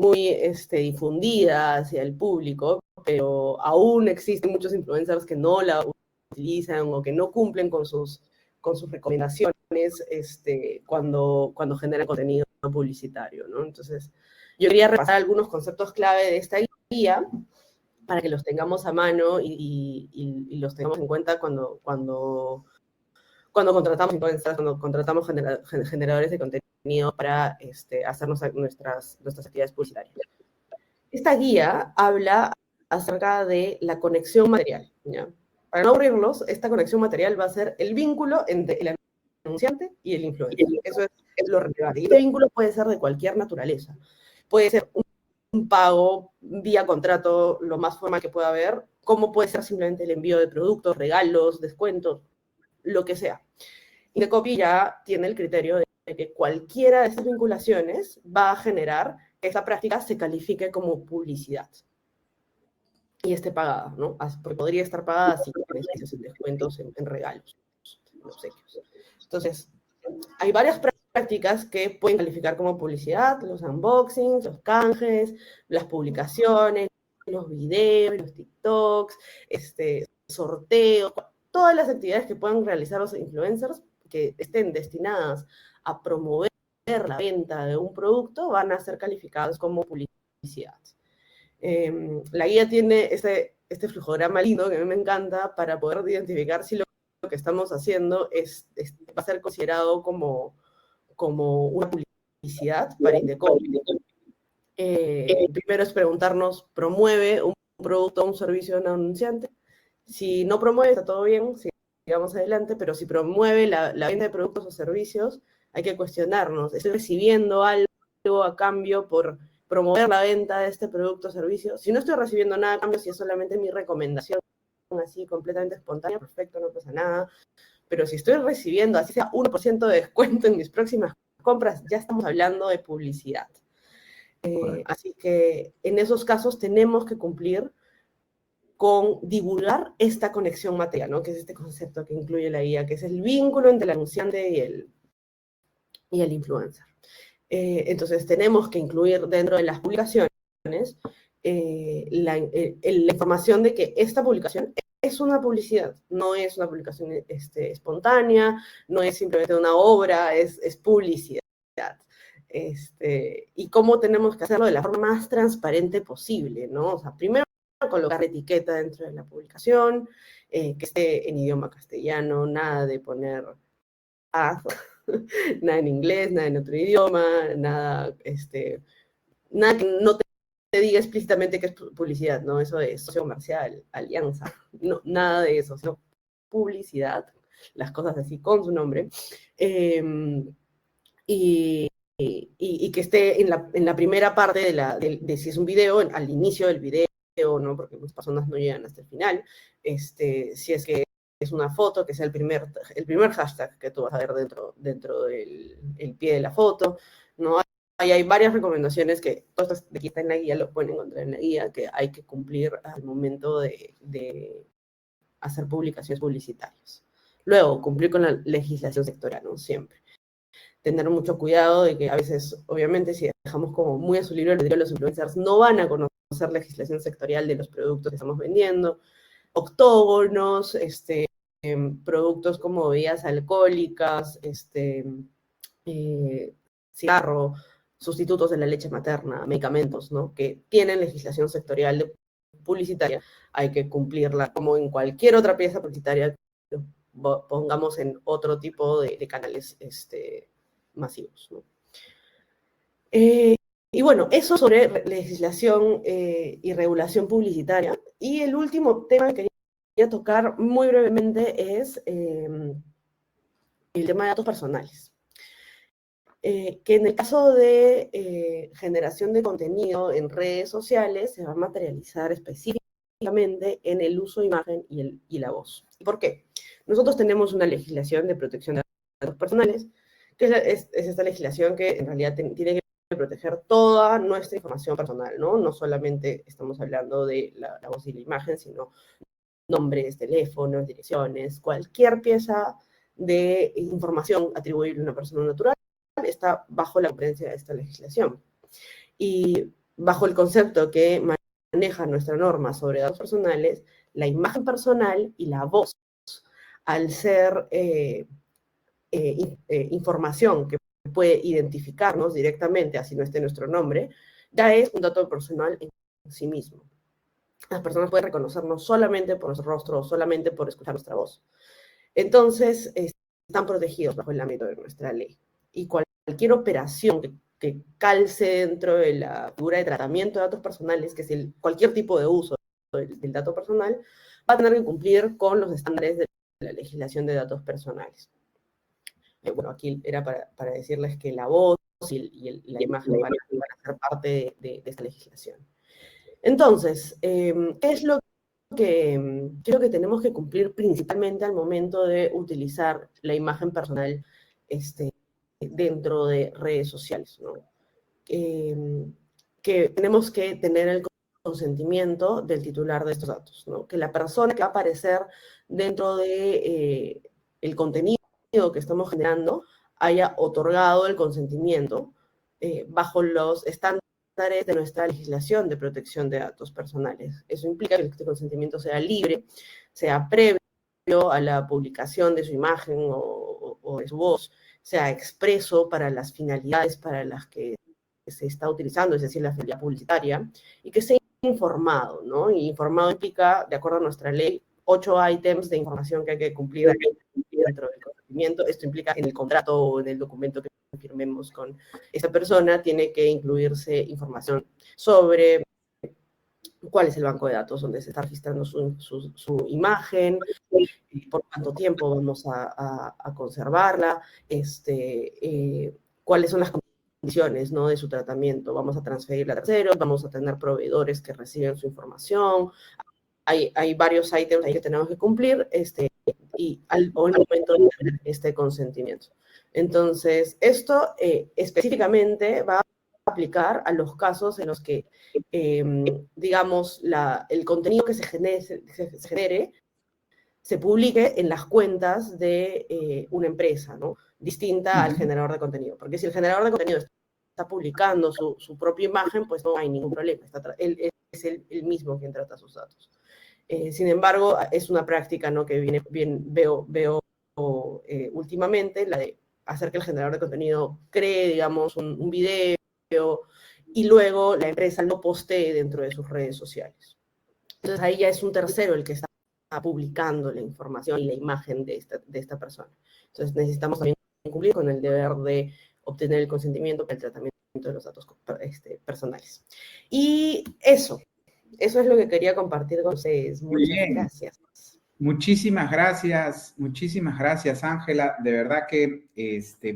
difundida hacia el público, pero aún existen muchos influencers que no la utilizan o que no cumplen con sus recomendaciones cuando generan contenido publicitario, ¿no? Entonces, yo quería repasar algunos conceptos clave de esta guía para que los tengamos a mano y los tengamos en cuenta cuando contratamos influencers, cuando contratamos generadores de contenido para hacernos nuestras actividades publicitarias. Esta guía habla acerca de la conexión material, ¿ya? Para no aburrirlos, esta conexión material va a ser el vínculo entre el anunciante y el influencer. Eso es lo relevante. Y este vínculo puede ser de cualquier naturaleza. Puede ser un pago vía contrato, lo más formal que pueda haber, como puede ser simplemente el envío de productos, regalos, descuentos, lo que sea. Indecopy ya tiene el criterio de que cualquiera de estas vinculaciones va a generar que esa práctica se califique como publicidad y esté pagada, ¿no? Porque podría estar pagada si tienes descuentos en regalos, en obsequios. Entonces, hay varias prácticas que pueden calificar como publicidad: los unboxings, los canjes, las publicaciones, los videos, los TikToks, sorteos, todas las actividades que puedan realizar los influencers que estén destinadas a promover la venta de un producto van a ser calificadas como publicidad. La guía tiene este flujograma lindo que a mí me encanta para poder identificar si lo que estamos haciendo va a ser considerado como una publicidad para Indecopy. Primero es preguntarnos, ¿promueve un producto o un servicio de un anunciante? Si no promueve, está todo bien, sigamos adelante, pero si promueve la venta de productos o servicios, hay que cuestionarnos, ¿estoy recibiendo algo a cambio por promover la venta de este producto o servicio? Si no estoy recibiendo nada a cambio, si es solamente mi recomendación así completamente espontánea, perfecto, no pasa nada. Pero si estoy recibiendo así sea 1% de descuento en mis próximas compras, ya estamos hablando de publicidad. Así que en esos casos tenemos que cumplir con divulgar esta conexión material, ¿no? Que es este concepto que incluye la guía, que es el vínculo entre el anunciante y el influencer. Entonces tenemos que incluir dentro de las publicaciones la información de que esta publicación es una publicidad, no es una publicación espontánea, no es simplemente una obra, es publicidad. Y cómo tenemos que hacerlo de la forma más transparente posible, ¿no? O sea, primero colocar la etiqueta dentro de la publicación, que esté en idioma castellano, nada de poner nada en inglés, nada en otro idioma, nada que no te diga explícitamente que es publicidad, ¿no? Eso es socio comercial, alianza, no, nada de eso, sino publicidad, las cosas así con su nombre, y que esté en la primera parte de si es un video, al inicio del video, ¿no? Porque muchas personas no llegan hasta el final. Si es que es una foto, que sea el primer hashtag que tú vas a ver dentro del pie de la foto, ¿no? ahí hay varias recomendaciones que, todas de aquí está en la guía, lo pueden encontrar en la guía, que hay que cumplir al momento de hacer publicaciones publicitarias. Luego, cumplir con la legislación sectorial, ¿no? Siempre. Tener mucho cuidado de que a veces, obviamente, si dejamos como muy a su libre albedrío, los influencers no van a conocer legislación sectorial de los productos que estamos vendiendo, octógonos, productos como bebidas alcohólicas, cigarro, sustitutos de la leche materna, medicamentos, ¿no? Que tienen legislación sectorial publicitaria, hay que cumplirla como en cualquier otra pieza publicitaria que pongamos en otro tipo de canales masivos, ¿no? Y bueno, eso sobre legislación y regulación publicitaria. Y el último tema que quería tocar muy brevemente es el tema de datos personales. Que en el caso de generación de contenido en redes sociales se va a materializar específicamente en el uso de imagen y la voz. ¿Por qué? Nosotros tenemos una legislación de protección de datos personales, que es esta legislación que en realidad tiene que proteger toda nuestra información personal, ¿no? No solamente estamos hablando de la voz y la imagen, sino nombres, teléfonos, direcciones, cualquier pieza de información atribuible a una persona natural está bajo la competencia de esta legislación. Y bajo el concepto que maneja nuestra norma sobre datos personales, la imagen personal y la voz, al ser información que puede identificarnos directamente, así no esté nuestro nombre, ya es un dato personal en sí mismo. Las personas pueden reconocernos solamente por nuestro rostro, solamente por escuchar nuestra voz. Entonces, están protegidos bajo el ámbito de nuestra ley. Y cualquier operación que calce dentro de la figura de tratamiento de datos personales, que es cualquier tipo de uso del dato personal, va a tener que cumplir con los estándares de la legislación de datos personales. Bueno, aquí era para decirles que la voz y la imagen van a ser parte de esta legislación. Entonces, ¿qué es lo que tenemos que cumplir principalmente al momento de utilizar la imagen personal dentro de redes sociales, ¿no? Que tenemos que tener el consentimiento del titular de estos datos, ¿no? Que la persona que va a aparecer dentro de el contenido que estamos generando haya otorgado el consentimiento bajo los estándares de nuestra legislación de protección de datos personales. Eso implica que este consentimiento sea libre, sea previo a la publicación de su imagen o de su voz, sea expreso para las finalidades para las que se está utilizando, es decir, la finalidad publicitaria, y que sea informado, ¿no? Y informado implica, de acuerdo a nuestra ley, 8 ítems de información que hay que cumplir dentro del consentimiento. Esto implica en el contrato o en el documento que firmemos con esta persona, tiene que incluirse información sobre cuál es el banco de datos donde se está registrando su imagen, por cuánto tiempo vamos a conservarla, cuáles son las condiciones, ¿no?, de su tratamiento. Vamos a transferirla a terceros, vamos a tener proveedores que reciben su información. Hay varios ítems ahí que tenemos que cumplir y al momento de tener este consentimiento. Entonces, esto específicamente va a aplicar a los casos en los que, digamos, el contenido que se genere se publique en las cuentas de una empresa, ¿no? Distinta al generador de contenido. Porque si el generador de contenido está publicando su propia imagen, pues no hay ningún problema. Él es el mismo quien trata sus datos. Sin embargo, es una práctica, ¿no?, que veo últimamente, la de hacer que el generador de contenido cree, digamos, un video y luego la empresa lo postee dentro de sus redes sociales. Entonces ahí ya es un tercero el que está publicando la información y la imagen de esta persona. Entonces necesitamos también cumplir con el deber de obtener el consentimiento para el tratamiento de los datos personales. Y eso es lo que quería compartir con ustedes. Muchas gracias. Muchísimas gracias, Ángela. De verdad que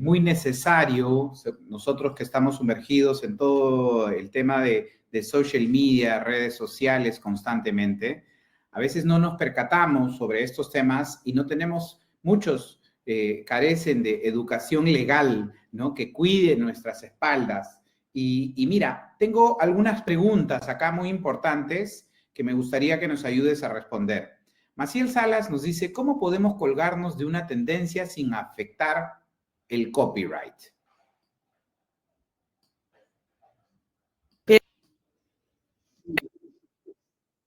muy necesario, nosotros que estamos sumergidos en todo el tema de social media, redes sociales constantemente, a veces no nos percatamos sobre estos temas y no tenemos, muchos carecen de educación legal, ¿no?, que cuide nuestras espaldas. Y mira, tengo algunas preguntas acá muy importantes que me gustaría que nos ayudes a responder. Maciel Salas nos dice, ¿cómo podemos colgarnos de una tendencia sin afectar el copyright?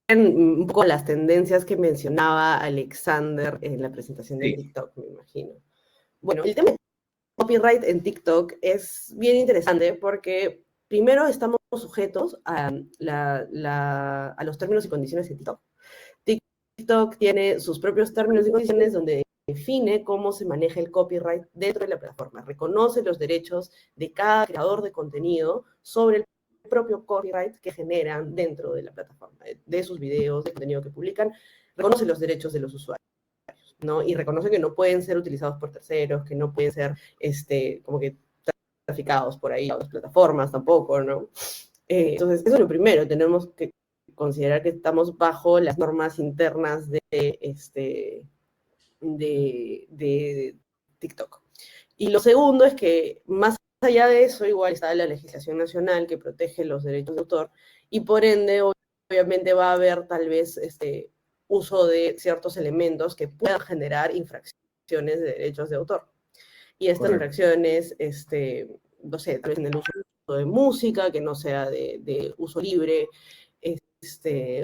Un poco las tendencias que mencionaba Alexander en la presentación de TikTok, me imagino. Bueno, el tema de copyright en TikTok es bien interesante porque primero estamos sujetos a los términos y condiciones de TikTok. TikTok tiene sus propios términos y condiciones donde define cómo se maneja el copyright dentro de la plataforma, reconoce los derechos de cada creador de contenido sobre el propio copyright que generan dentro de la plataforma, de sus videos, de contenido que publican, reconoce los derechos de los usuarios, ¿no? Y reconoce que no pueden ser utilizados por terceros, que no pueden ser, como que traficados por ahí a otras plataformas tampoco, ¿no? Entonces, eso es lo primero, tenemos que considerar que estamos bajo las normas internas de TikTok. Y lo segundo es que más allá de eso, igual está la legislación nacional que protege los derechos de autor y por ende, obviamente va a haber tal vez uso de ciertos elementos que puedan generar infracciones de derechos de autor. Y estas infracciones, no sé, tal vez en el uso de música, que no sea de uso libre,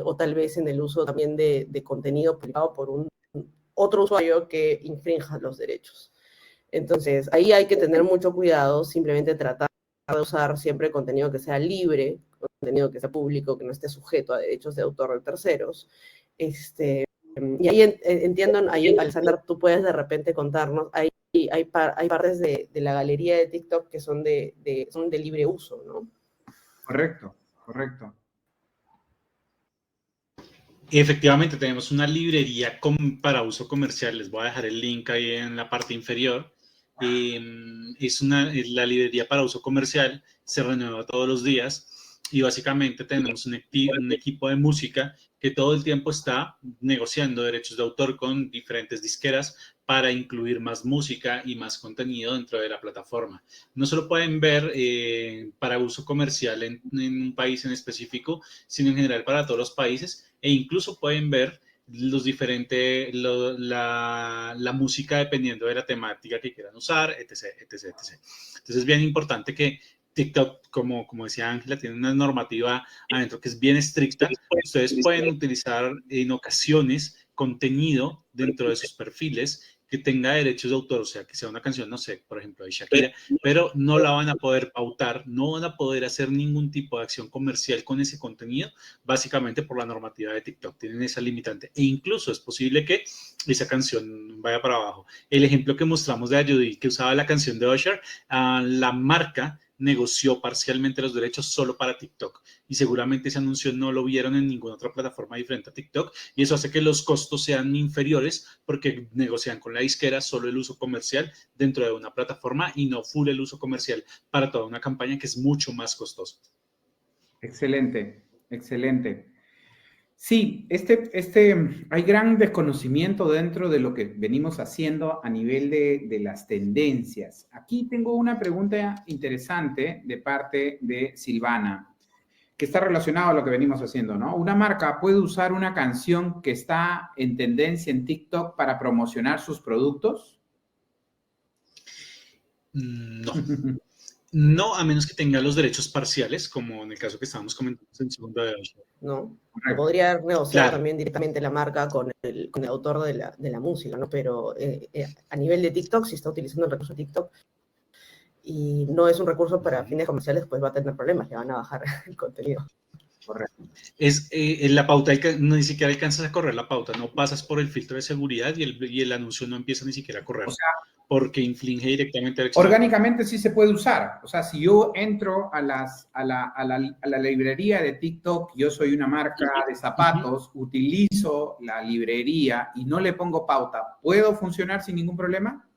o tal vez en el uso también de contenido privado por otro usuario que infrinja los derechos. Entonces, ahí hay que tener mucho cuidado, simplemente tratar de usar siempre contenido que sea libre, contenido que sea público, que no esté sujeto a derechos de autor de terceros. Y ahí entiendo, ahí, Alexander, tú puedes de repente contarnos, hay partes de la galería de TikTok que son de libre uso, ¿no? Correcto, correcto. Efectivamente, tenemos una librería para uso comercial. Les voy a dejar el link ahí en la parte inferior. Es la librería para uso comercial, se renueva todos los días y básicamente tenemos un equipo de música que todo el tiempo está negociando derechos de autor con diferentes disqueras para incluir más música y más contenido dentro de la plataforma. No solo pueden ver para uso comercial en un país en específico, sino en general para todos los países, e incluso pueden ver la música dependiendo de la temática que quieran usar, etc. Entonces es bien importante que TikTok, como decía Ángela, tiene una normativa adentro que es bien estricta. Ustedes pueden utilizar en ocasiones contenido dentro de sus perfiles que tenga derechos de autor, o sea, que sea una canción, no sé, por ejemplo, de Shakira, pero no la van a poder pautar, no van a poder hacer ningún tipo de acción comercial con ese contenido, básicamente por la normativa de TikTok. Tienen esa limitante e incluso es posible que esa canción vaya para abajo. El ejemplo que mostramos de Ayudí, que usaba la canción de Usher, la marca negoció parcialmente los derechos solo para TikTok y seguramente ese anuncio no lo vieron en ninguna otra plataforma diferente a TikTok y eso hace que los costos sean inferiores porque negocian con la disquera solo el uso comercial dentro de una plataforma y no full el uso comercial para toda una campaña que es mucho más costoso. Excelente, excelente. Sí, hay gran desconocimiento dentro de lo que venimos haciendo a nivel de las tendencias. Aquí tengo una pregunta interesante de parte de Silvana, que está relacionado a lo que venimos haciendo, ¿no? ¿Una marca puede usar una canción que está en tendencia en TikTok para promocionar sus productos? No. No, a menos que tenga los derechos parciales, como en el caso que estábamos comentando en segundo de hoy. No, podría negociar también directamente la marca con el autor de la música, ¿no? Pero a nivel de TikTok, si está utilizando el recurso de TikTok y no es un recurso para fines comerciales, pues va a tener problemas, le van a bajar el contenido. Correcto. La pauta, ni siquiera alcanzas a correr la pauta, no pasas por el filtro de seguridad y el anuncio no empieza ni siquiera a correr. O sea, porque inflige directamente. Orgánicamente sí se puede usar. O sea, si yo entro a la librería de TikTok, yo soy una marca de zapatos, utilizo la librería y no le pongo pauta, ¿puedo funcionar sin ningún problema?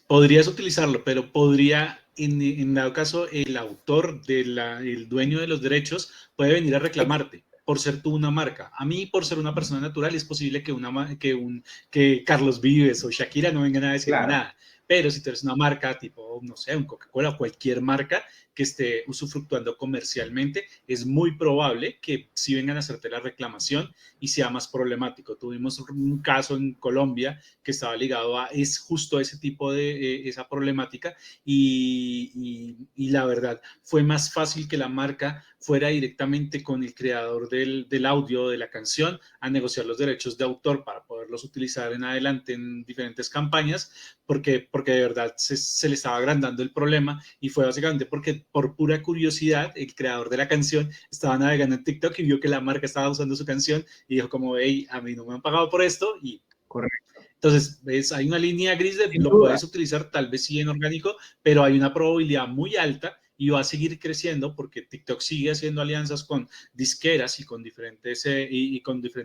Podrías utilizarlo, pero podría, en dado caso, el autor, el dueño de los derechos, puede venir a reclamarte por ser tú una marca. A mí, por ser una persona natural, es posible que Carlos Vives o Shakira no vengan a decir nada. pero si tú eres una marca tipo, no sé, un Coca-Cola o cualquier marca que esté usufructuando comercialmente, es muy probable que sí vengan a hacerte la reclamación y sea más problemático. Tuvimos un caso en Colombia que estaba ligado a justo ese tipo de esa problemática y la verdad fue más fácil que la marca fuera directamente con el creador del audio de la canción a negociar los derechos de autor para poderlos utilizar en adelante en diferentes campañas, porque de verdad se le estaba agrandando el problema y fue básicamente porque por pura curiosidad el creador de la canción estaba navegando en TikTok y vio que la marca estaba usando su canción y dijo como, hey, a mí no me han pagado por esto y... Correcto. Entonces, hay una línea gris de Sin lo duda. puedes utilizar tal vez sí en orgánico, pero hay una probabilidad muy alta y va a seguir creciendo porque TikTok sigue haciendo alianzas con disqueras y con diferentes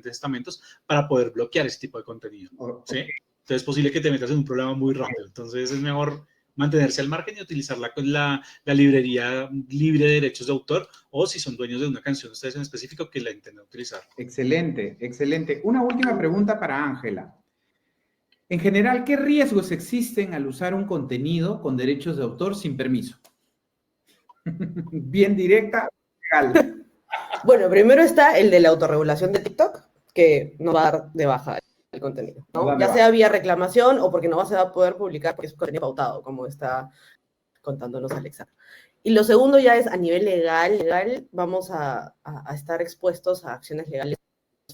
estamentos para poder bloquear ese tipo de contenido. ¿Sí? Entonces es posible que te metas en un problema muy rápido. Entonces es mejor mantenerse al margen y utilizar la librería libre de derechos de autor, o si son dueños de una canción ustedes en específico que la intenten utilizar. Excelente, excelente. Una última pregunta para Ángela. En general, ¿qué riesgos existen al usar un contenido con derechos de autor sin permiso? Bien directa, legal. Bueno, primero está el de la autorregulación de TikTok, que no va a dar de baja el contenido, ¿no? Ya sea vía reclamación o porque no vas a poder publicar porque es contenido pautado, como está contándonos Alexa. Y lo segundo ya es a nivel legal vamos a estar expuestos a acciones legales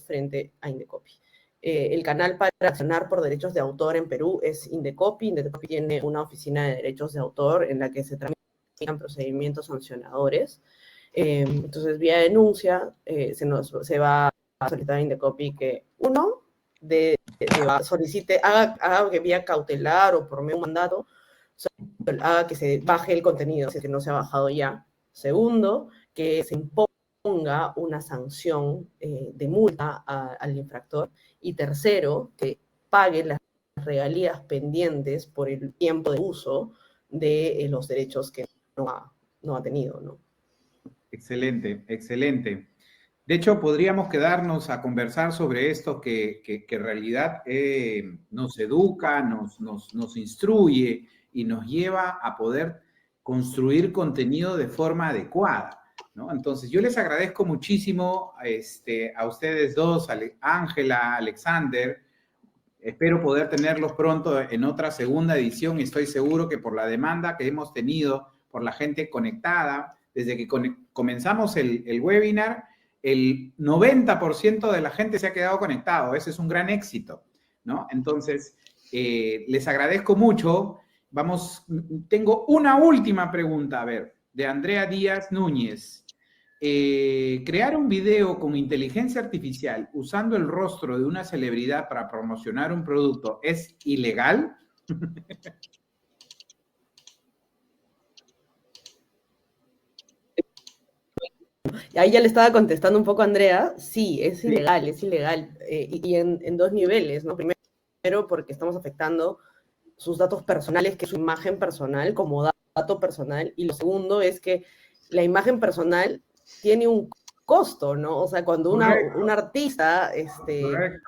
frente a Indecopy. El canal para accionar por derechos de autor en Perú es Indecopy. Indecopy tiene una oficina de derechos de autor en la que se tramitan procedimientos sancionadores. Entonces, vía denuncia, se va a solicitar a Indecopy que uno solicite, haga que vía cautelar o por medio de un mandato, haga que se baje el contenido, si es que no se ha bajado ya. Segundo, que se imponga una sanción de multa al infractor. Y tercero, que pague las regalías pendientes por el tiempo de uso de los derechos que no ha tenido, ¿no? Excelente, excelente. De hecho, podríamos quedarnos a conversar sobre esto que en realidad nos educa, nos instruye y nos lleva a poder construir contenido de forma adecuada, ¿no? Entonces, yo les agradezco muchísimo a ustedes dos, Ángela, Alexander. Espero poder tenerlos pronto en otra segunda edición y estoy seguro que por la demanda que hemos tenido, por la gente conectada, desde que comenzamos el webinar, el 90% de la gente se ha quedado conectado. Ese es un gran éxito, ¿no? Entonces, les agradezco mucho. Tengo una última pregunta, a ver, de Andrea Díaz Núñez. ¿Crear un video con inteligencia artificial usando el rostro de una celebridad para promocionar un producto es ilegal? Ahí ya le estaba contestando un poco a Andrea. Sí, es ilegal, es ilegal. Y en dos niveles, ¿no? Primero, porque estamos afectando sus datos personales, que es su imagen personal como dato personal. Y lo segundo es que la imagen personal tiene un costo, ¿no? O sea, cuando un artista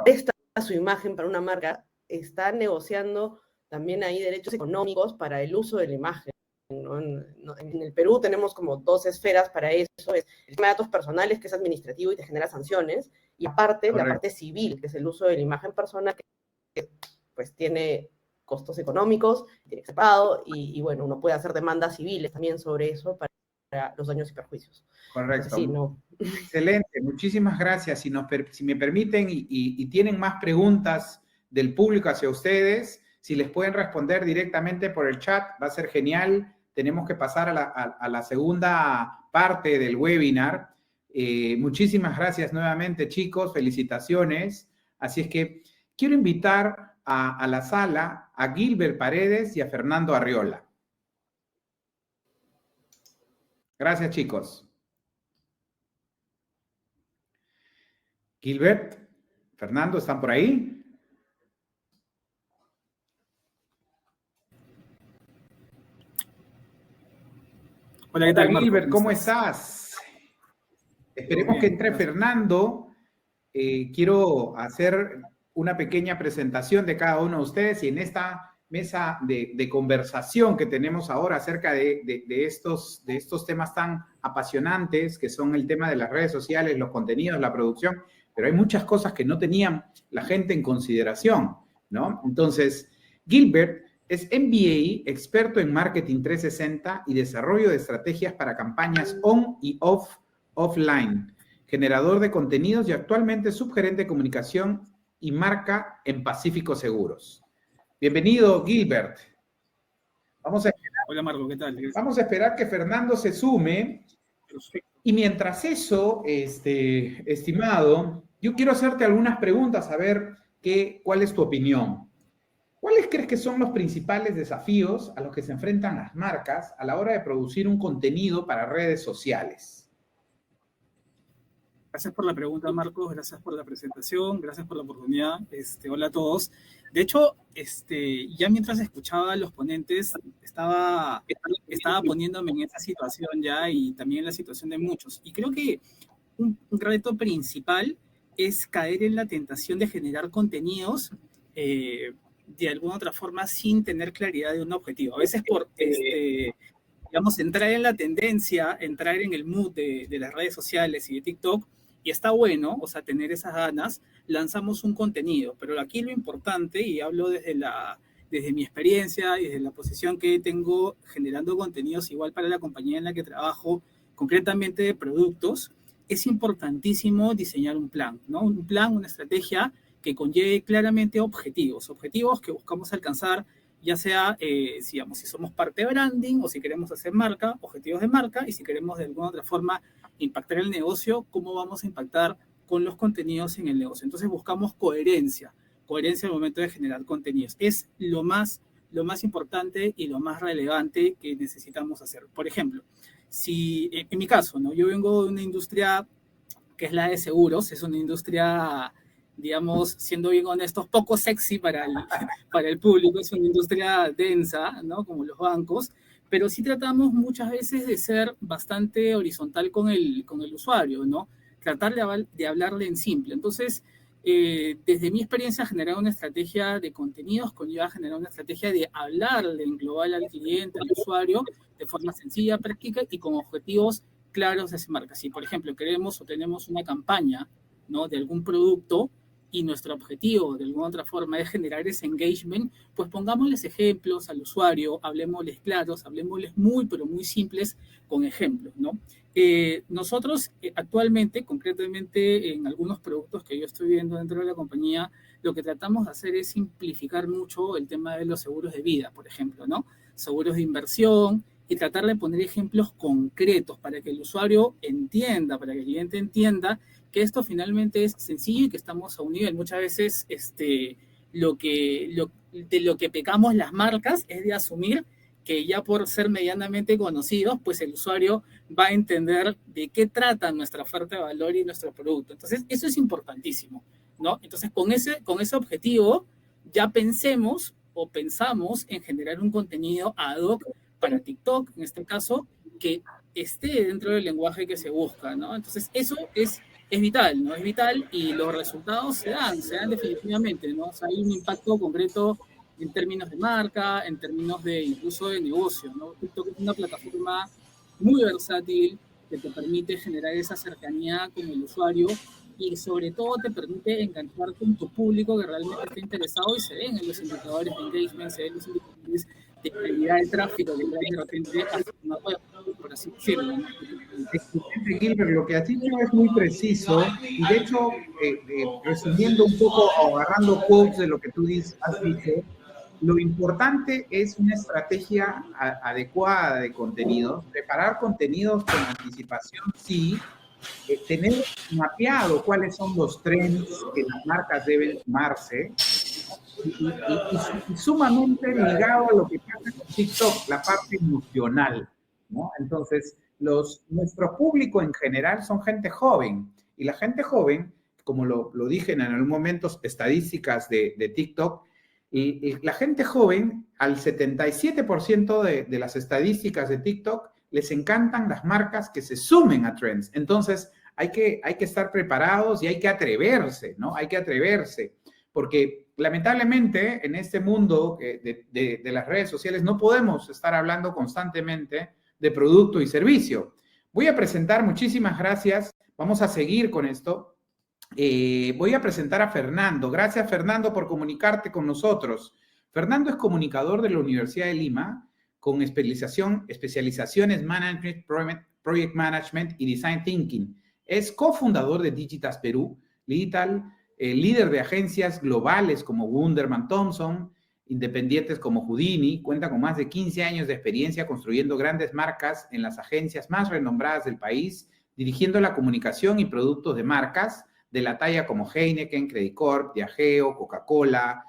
presta su imagen para una marca, está negociando también ahí derechos económicos para el uso de la imagen, ¿no? En el Perú tenemos como dos esferas para eso. Es el tema de datos personales, que es administrativo y te genera sanciones, y aparte, la parte civil, que es el uso de la imagen personal, que pues tiene costos económicos, tiene que ser pagado, y bueno, uno puede hacer demandas civiles también sobre eso para los daños y perjuicios. Correcto. Entonces, sí, no. Excelente, muchísimas gracias. Si me permiten y tienen más preguntas del público hacia ustedes, si les pueden responder directamente por el chat, va a ser genial. Tenemos que pasar a la segunda parte del webinar. Muchísimas gracias nuevamente, chicos. Felicitaciones. Así es que quiero invitar a la sala a Gilbert Paredes y a Fernando Arriola. Gracias, chicos. Gilbert, Fernando, ¿están por ahí? Hola, ¿qué tal, Hola, Marco? Gilbert, ¿cómo estás? Esperemos que entre Fernando. Quiero hacer una pequeña presentación de cada uno de ustedes y en esta mesa de conversación que tenemos ahora acerca de estos temas tan apasionantes que son el tema de las redes sociales, los contenidos, la producción, pero hay muchas cosas que no tenían la gente en consideración, ¿no? Entonces, Gilbert es MBA, experto en marketing 360 y desarrollo de estrategias para campañas on y offline, generador de contenidos y actualmente subgerente de comunicación y marca en Pacífico Seguros. Bienvenido, Gilbert. Hola, Marco, ¿qué tal? Vamos a esperar que Fernando se sume. Perfecto. Y mientras eso, estimado, yo quiero hacerte algunas preguntas, a ver cuál es tu opinión. ¿Cuáles crees que son los principales desafíos a los que se enfrentan las marcas a la hora de producir un contenido para redes sociales? Gracias por la pregunta, Marcos. Gracias por la presentación. Gracias por la oportunidad. Hola a todos. De hecho, ya mientras escuchaba a los ponentes, estaba poniéndome en esa situación ya y también en la situación de muchos. Y creo que un reto principal es caer en la tentación de generar contenidos de alguna otra forma sin tener claridad de un objetivo. A veces por, digamos, entrar en la tendencia, entrar en el mood de las redes sociales y de TikTok, y está bueno, o sea, tener esas ganas, lanzamos un contenido. Pero aquí lo importante, y hablo desde mi experiencia y desde la posición que tengo generando contenidos igual para la compañía en la que trabajo, concretamente de productos, es importantísimo diseñar un plan, ¿no? Un plan, una estrategia que conlleve claramente objetivos que buscamos alcanzar, ya sea, digamos, si somos parte de branding o si queremos hacer marca, objetivos de marca, y si queremos de alguna otra forma impactar el negocio, cómo vamos a impactar con los contenidos en el negocio. Entonces buscamos coherencia al momento de generar contenidos. Es lo más importante y lo más relevante que necesitamos hacer. Por ejemplo, si en mi caso, ¿no? Yo vengo de una industria que es la de seguros, es una industria, digamos, siendo bien honestos, poco sexy para el público, es una industria densa, ¿no? Como los bancos, pero sí tratamos muchas veces de ser bastante horizontal con el usuario, ¿no? Tratar de hablarle en simple. Entonces, desde mi experiencia, generar una estrategia de contenidos conlleva generar una estrategia de hablarle en global al cliente, al usuario, de forma sencilla, práctica y con objetivos claros de esa marca. Si, por ejemplo, queremos o tenemos una campaña, ¿no? De algún producto, y nuestro objetivo de alguna otra forma es generar ese engagement, pues pongámosles ejemplos al usuario, hablemosles claros, hablemosles muy, pero muy simples con ejemplos, ¿no? Nosotros actualmente, concretamente en algunos productos que yo estoy viendo dentro de la compañía, lo que tratamos de hacer es simplificar mucho el tema de los seguros de vida, por ejemplo, ¿no? Seguros de inversión, y tratar de poner ejemplos concretos para que el usuario entienda, para que el cliente entienda que esto finalmente es sencillo y que estamos a un nivel. Muchas veces de lo que pecamos las marcas es de asumir que ya por ser medianamente conocidos, pues el usuario va a entender de qué trata nuestra oferta de valor y nuestro producto. Entonces, eso es importantísimo, ¿no? Entonces, con ese objetivo, ya pensamos en generar un contenido ad hoc para TikTok, en este caso, que esté dentro del lenguaje que se busca, ¿no? Entonces, eso es vital, ¿no? Es vital y los resultados se dan definitivamente, ¿no? O sea, hay un impacto concreto en términos de marca, en términos de incluso de negocio, ¿no? TikTok es una plataforma muy versátil que te permite generar esa cercanía con el usuario y sobre todo te permite enganchar con tu público que realmente está interesado y se ven en los indicadores de engagement, se ven los indicadores de calidad de tráfico que trae de repente hacia una web, por así decirlo, ¿no? Excelente, Gilbert, lo que has dicho es muy preciso y de hecho, resumiendo un poco o agarrando quotes de lo que tú has dicho, lo importante es una estrategia adecuada de contenidos, preparar contenidos con anticipación, sí, tener mapeado cuáles son los trends que las marcas deben tomarse y sumamente ligado a lo que pasa con TikTok, la parte emocional, ¿no? Entonces, nuestro público en general son gente joven y la gente joven, como lo dije en algún momento, estadísticas de TikTok, y la gente joven, al 77% de las estadísticas de TikTok, les encantan las marcas que se sumen a trends. Entonces, hay que estar preparados y hay que atreverse, ¿no? Hay que atreverse. porque lamentablemente en este mundo de las redes sociales no podemos estar hablando constantemente de producto y servicio. Voy a presentar, muchísimas gracias, vamos a seguir con esto. Voy a presentar a Fernando. Gracias, Fernando, por comunicarte con nosotros. Fernando es comunicador de la Universidad de Lima con especialización en Management, Project Management y Design Thinking. Es cofundador de Digitas Perú, líder de agencias globales como Wunderman Thompson, independientes como Houdini. Cuenta con más de 15 años de experiencia construyendo grandes marcas en las agencias más renombradas del país, dirigiendo la comunicación y productos de marcas de la talla como Heineken, Credit Corp, Diageo, Coca-Cola,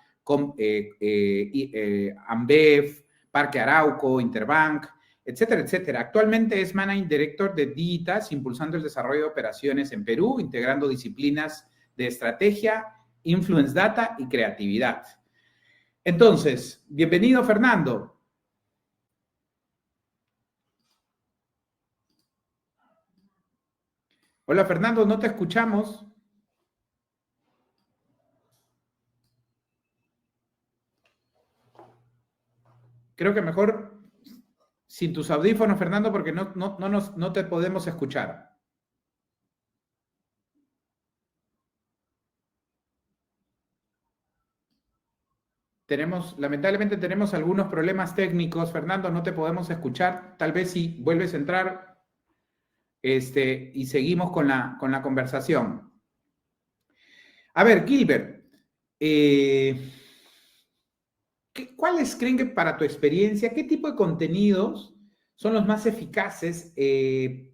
Ambev, Parque Arauco, Interbank, etcétera, etcétera. Actualmente es Managing Director de Digitas, impulsando el desarrollo de operaciones en Perú, integrando disciplinas de estrategia, influence data y creatividad. Entonces, bienvenido, Fernando. Hola, Fernando, no te escuchamos. Creo que mejor sin tus audífonos, Fernando, porque no te podemos escuchar. Lamentablemente tenemos algunos problemas técnicos, Fernando, no te podemos escuchar. Tal vez si vuelves a entrar y seguimos con la conversación. A ver, Gilbert, ¿cuáles creen que para tu experiencia, qué tipo de contenidos son los más eficaces en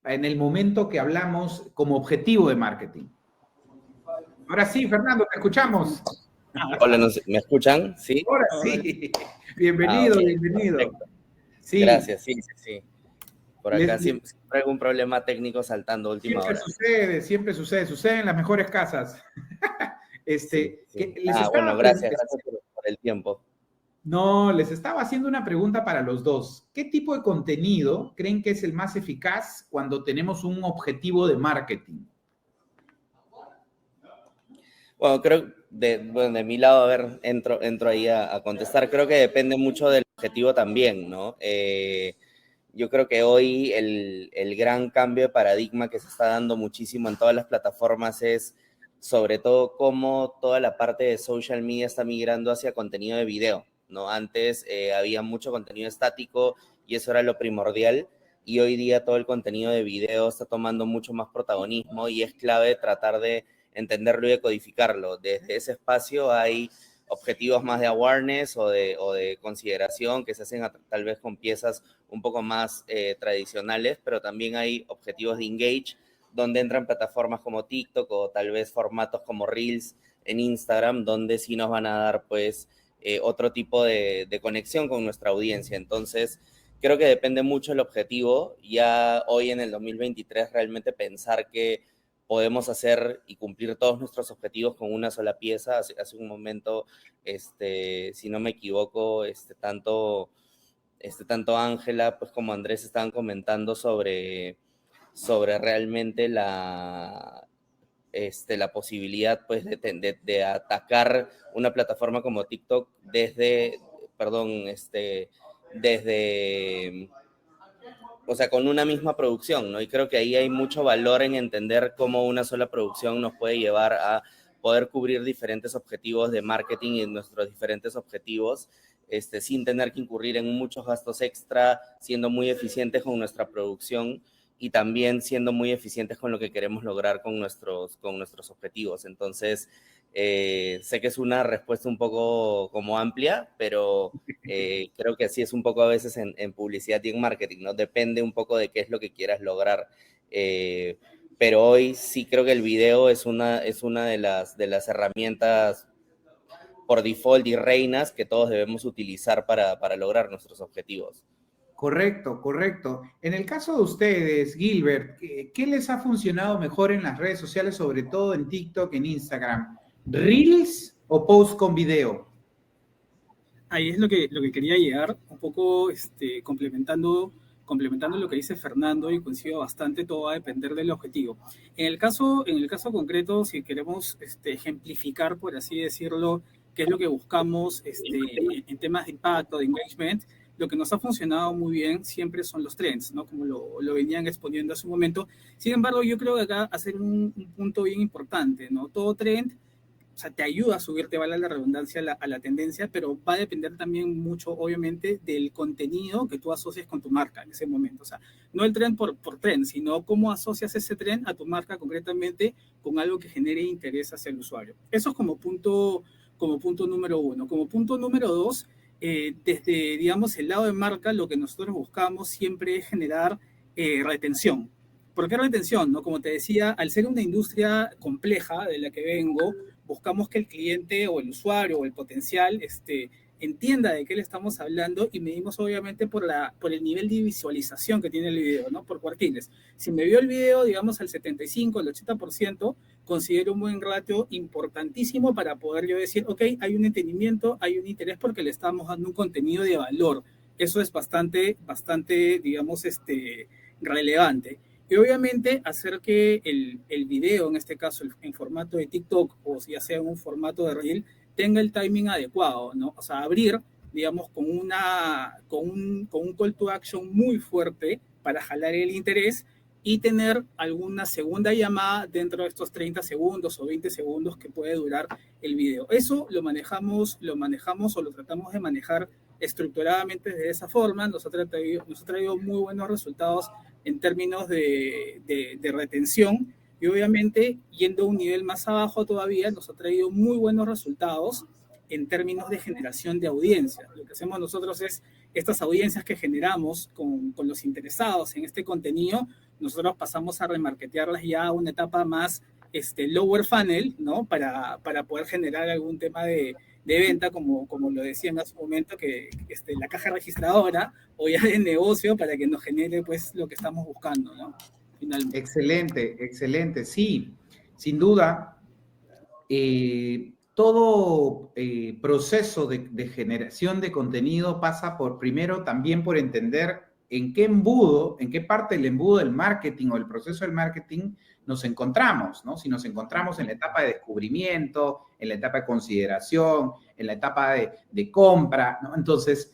el momento que hablamos como objetivo de marketing? Ahora sí, Fernando, te escuchamos. Hola, ¿me escuchan? ¿Sí? Ahora sí. Bienvenido, okay, bienvenido. Sí. Gracias, sí. Por acá siempre hay algún problema técnico saltando a última hora. Siempre sucede en las mejores casas. Sí. Bueno, gracias por el tiempo. No, les estaba haciendo una pregunta para los dos. ¿Qué tipo de contenido creen que es el más eficaz cuando tenemos un objetivo de marketing? Bueno, creo de mi lado, a ver, entro ahí a contestar. Creo que depende mucho del objetivo también, ¿no? Yo creo que hoy el gran cambio de paradigma que se está dando muchísimo en todas las plataformas es sobre todo cómo toda la parte de social media está migrando hacia contenido de video, ¿no? Antes había mucho contenido estático y eso era lo primordial, y hoy día todo el contenido de video está tomando mucho más protagonismo y es clave tratar de entenderlo y de codificarlo. Desde ese espacio hay objetivos más de awareness o de consideración que se hacen tal vez con piezas un poco más tradicionales, pero también hay objetivos de engage, donde entran plataformas como TikTok o tal vez formatos como Reels en Instagram, donde sí nos van a dar pues otro tipo de conexión con nuestra audiencia. Entonces, creo que depende mucho del objetivo. Ya hoy en el 2023 realmente pensar que podemos hacer y cumplir todos nuestros objetivos con una sola pieza. Hace un momento, si no me equivoco, tanto Ángela pues como Andrés estaban comentando sobre realmente la posibilidad pues de atacar una plataforma como TikTok o sea, con una misma producción, ¿no? Y creo que ahí hay mucho valor en entender cómo una sola producción nos puede llevar a poder cubrir diferentes objetivos de marketing y nuestros diferentes objetivos, sin tener que incurrir en muchos gastos extra, siendo muy eficientes con nuestra producción y también siendo muy eficientes con lo que queremos lograr con nuestros objetivos. Entonces, sé que es una respuesta un poco como amplia, pero creo que así es un poco a veces en publicidad y en marketing, ¿no? Depende un poco de qué es lo que quieras lograr. Pero hoy sí creo que el video es una de las herramientas por default y reinas que todos debemos utilizar para lograr nuestros objetivos. Correcto. En el caso de ustedes, Gilbert, ¿qué les ha funcionado mejor en las redes sociales, sobre todo en TikTok, en Instagram? ¿Reels o post con video? Ahí es lo que quería llegar, un poco complementando complementando lo que dice Fernando, y coincido bastante, todo va a depender del objetivo. En el caso concreto, si queremos ejemplificar, por así decirlo, qué es lo que buscamos en temas de impacto, de engagement, lo que nos ha funcionado muy bien siempre son los trends, ¿no? Como lo venían exponiendo hace un momento. Sin embargo, yo creo que acá hacer un punto bien importante, ¿no? Todo trend, o sea, te ayuda a subirte, vale la redundancia, a la tendencia, pero va a depender también mucho, obviamente, del contenido que tú asocias con tu marca en ese momento. O sea, no el trend por trend, sino cómo asocias ese trend a tu marca concretamente con algo que genere interés hacia el usuario. Eso es como punto número uno. Como punto número dos, desde, digamos, el lado de marca, lo que nosotros buscamos siempre es generar retención. ¿Por qué retención? ¿No? Como te decía, al ser una industria compleja de la que vengo, buscamos que el cliente o el usuario o el potencial entienda de qué le estamos hablando, y medimos obviamente por el nivel de visualización que tiene el video, ¿no? Por cuartiles. Si me vio el video, digamos, al 75, al 80%, considero un buen ratio importantísimo para poder yo decir, ok, hay un entendimiento, hay un interés porque le estamos dando un contenido de valor. Eso es bastante, digamos, relevante. Y obviamente hacer que el video, en este caso en formato de TikTok, o ya sea en un formato de Reel, tenga el timing adecuado, ¿no? O sea, abrir, digamos, con un call to action muy fuerte para jalar el interés, y tener alguna segunda llamada dentro de estos 30 segundos o 20 segundos que puede durar el video. Eso lo manejamos o lo tratamos de manejar estructuradamente de esa forma. Nos ha traído muy buenos resultados en términos de retención, y obviamente, yendo a un nivel más abajo todavía, nos ha traído muy buenos resultados en términos de generación de audiencia. Lo que hacemos nosotros es, estas audiencias que generamos con los interesados en este contenido, nosotros pasamos a remarketearlas ya a una etapa más lower funnel, ¿no? Para poder generar algún tema de venta, como lo decían hace un momento, que la caja registradora, o ya de negocio, para que nos genere pues lo que estamos buscando, ¿no? Finalmente. Excelente, sí, sin duda. Todo proceso de generación de contenido pasa primero también por entender en qué parte del embudo del marketing o el proceso del marketing nos encontramos, ¿no? Si nos encontramos en la etapa de descubrimiento, en la etapa de consideración, en la etapa de compra, ¿no? Entonces,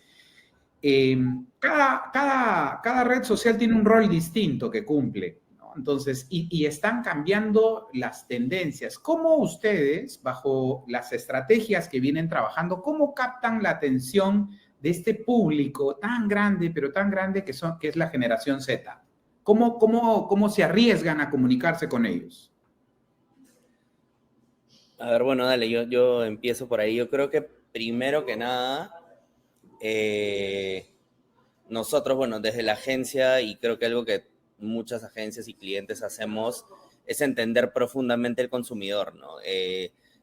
cada red social tiene un rol distinto que cumple, ¿no? Entonces, y están cambiando las tendencias. ¿Cómo ustedes, bajo las estrategias que vienen trabajando, cómo captan la atención de este público tan grande, pero tan grande que es la generación Z? ¿Cómo se arriesgan a comunicarse con ellos? A ver, bueno, dale, yo empiezo por ahí. Yo creo que primero que nada, nosotros, bueno, desde la agencia, y creo que algo que muchas agencias y clientes hacemos, es entender profundamente el consumidor, ¿no?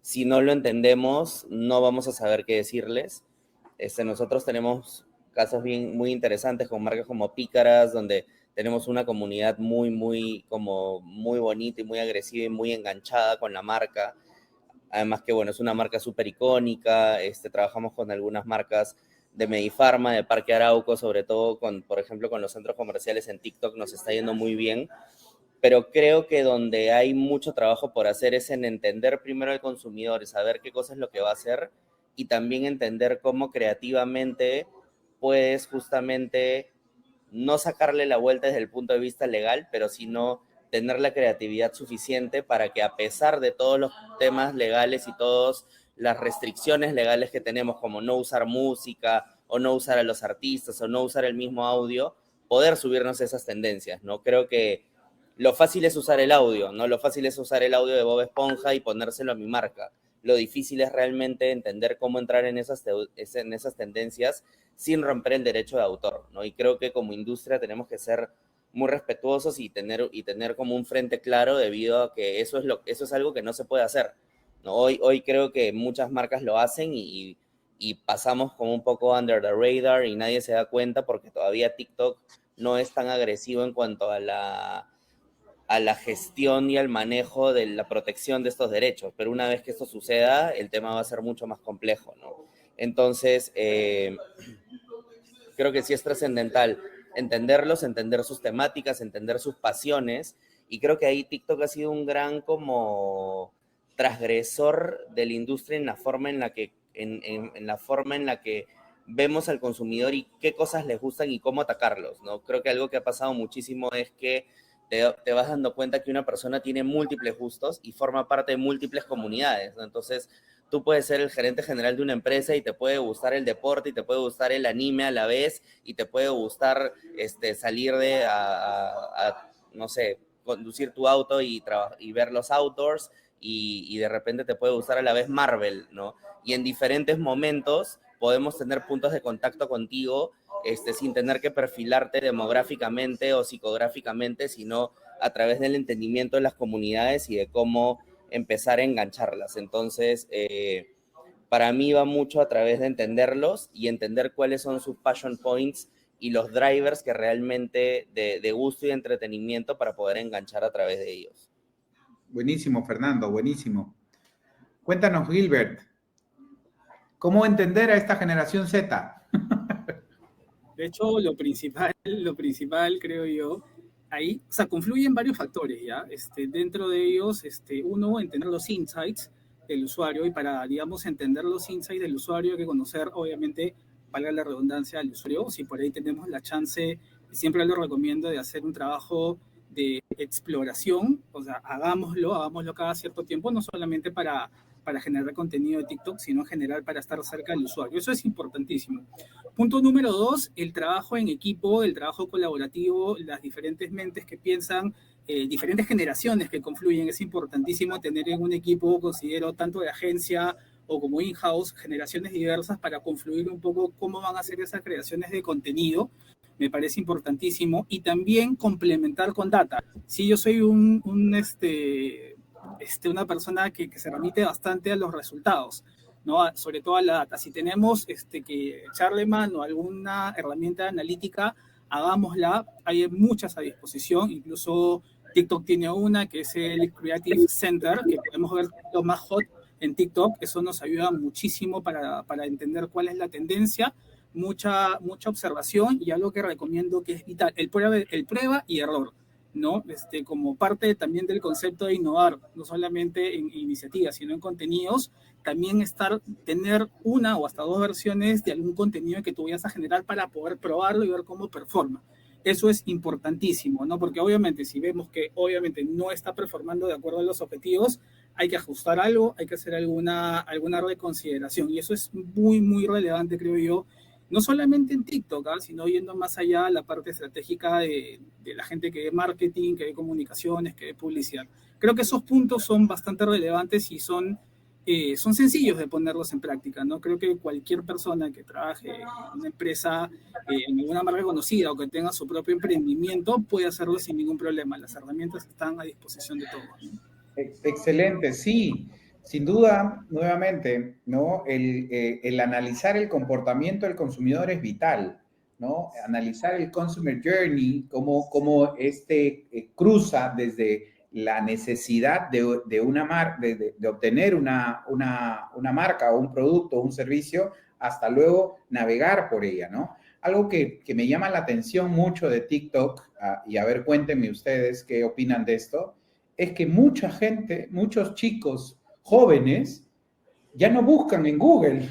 Si no lo entendemos, no vamos a saber qué decirles. Nosotros tenemos casos muy interesantes con marcas como Pícaras, donde tenemos una comunidad muy bonita y muy agresiva y muy enganchada con la marca. Además que, bueno, es una marca súper icónica. Trabajamos con algunas marcas de Medifarma, de Parque Arauco, sobre todo, por ejemplo, con los centros comerciales en TikTok nos está yendo muy bien. Pero creo que donde hay mucho trabajo por hacer es en entender primero al consumidor y saber qué cosa es lo que va a hacer, y también entender cómo creativamente puedes justamente no sacarle la vuelta desde el punto de vista legal, pero sino tener la creatividad suficiente para que, a pesar de todos los temas legales y todas las restricciones legales que tenemos, como no usar música o no usar a los artistas o no usar el mismo audio, poder subirnos a esas tendencias, ¿no? Creo que lo fácil es usar el audio, ¿no? Lo fácil es usar el audio de Bob Esponja y ponérselo a mi marca. Lo difícil es realmente entender cómo entrar en esas tendencias sin romper el derecho de autor, ¿no? Y creo que como industria tenemos que ser muy respetuosos y tener como un frente claro, debido a que eso es algo que no se puede hacer, ¿no? Hoy creo que muchas marcas lo hacen y pasamos como un poco under the radar y nadie se da cuenta, porque todavía TikTok no es tan agresivo en cuanto a la gestión y al manejo de la protección de estos derechos. Pero una vez que esto suceda, el tema va a ser mucho más complejo, ¿no? Entonces, creo que sí es trascendental entenderlos, entender sus temáticas, entender sus pasiones, y creo que ahí TikTok ha sido un gran como transgresor de la industria en la forma en la que, en la forma en la que vemos al consumidor y qué cosas les gustan y cómo atacarlos, ¿no? Creo que algo que ha pasado muchísimo es que te vas dando cuenta que una persona tiene múltiples gustos y forma parte de múltiples comunidades, ¿no? Entonces, tú puedes ser el gerente general de una empresa y te puede gustar el deporte y te puede gustar el anime a la vez y te puede gustar salir no sé, conducir tu auto y ver los outdoors y de repente te puede gustar a la vez Marvel, ¿no? Y en diferentes momentos podemos tener puntos de contacto contigo sin tener que perfilarte demográficamente o psicográficamente, sino a través del entendimiento de las comunidades y de cómo empezar a engancharlas. Entonces, para mí va mucho a través de entenderlos y entender cuáles son sus passion points y los drivers que realmente de gusto y entretenimiento para poder enganchar a través de ellos. Buenísimo, Fernando, buenísimo. Cuéntanos, Gilbert, ¿cómo entender a esta generación Z? De hecho, lo principal, creo yo, ahí, o sea, confluyen varios factores, ¿ya? Dentro de ellos, uno, entender los insights del usuario, y para, digamos, entender los insights del usuario hay que conocer, obviamente, valga la redundancia, al usuario. Si por ahí tenemos la chance, siempre lo recomiendo, de hacer un trabajo de exploración, o sea, hagámoslo cada cierto tiempo, no solamente para generar contenido de TikTok, sino en general para estar cerca del usuario. Eso es importantísimo. Punto número 2, el trabajo en equipo, el trabajo colaborativo, las diferentes mentes que piensan, diferentes generaciones que confluyen. Es importantísimo tener en un equipo, considero, tanto de agencia o como in-house, generaciones diversas para confluir un poco cómo van a ser esas creaciones de contenido. Me parece importantísimo. Y también complementar con data. Si yo soy una persona que se remite bastante a los resultados, ¿no? Sobre todo a la data. Si tenemos que echarle mano a alguna herramienta analítica, hagámosla. Hay muchas a disposición. Incluso TikTok tiene una que es el Creative Center, que podemos ver lo más hot en TikTok. Eso nos ayuda muchísimo para entender cuál es la tendencia. Mucha observación, y algo que recomiendo que es vital, el prueba y error, ¿no? Como parte también del concepto de innovar, no solamente en iniciativas, sino en contenidos, también tener una o hasta 2 versiones de algún contenido que tú vayas a generar para poder probarlo y ver cómo performa. Eso es importantísimo, ¿no? Porque obviamente si vemos que obviamente no está performando de acuerdo a los objetivos, hay que ajustar algo, hay que hacer alguna reconsideración, y eso es muy, muy relevante, creo yo, no solamente en TikTok, sino yendo más allá a la parte estratégica de la gente que ve marketing, que ve comunicaciones, que ve publicidad. Creo que esos puntos son bastante relevantes y son sencillos de ponerlos en práctica, ¿no? Creo que cualquier persona que trabaje en una empresa, en alguna marca conocida o que tenga su propio emprendimiento puede hacerlo sin ningún problema. Las herramientas están a disposición de todos, ¿no? Excelente, sí. Sin duda, nuevamente, ¿no? El analizar el comportamiento del consumidor es vital, ¿no? Analizar el consumer journey, cómo cruza desde la necesidad de obtener una marca o un producto o un servicio hasta luego navegar por ella, ¿no? Algo que me llama la atención mucho de TikTok, y a ver, cuéntenme ustedes qué opinan de esto, es que mucha gente, muchos chicos jóvenes ya no buscan en Google,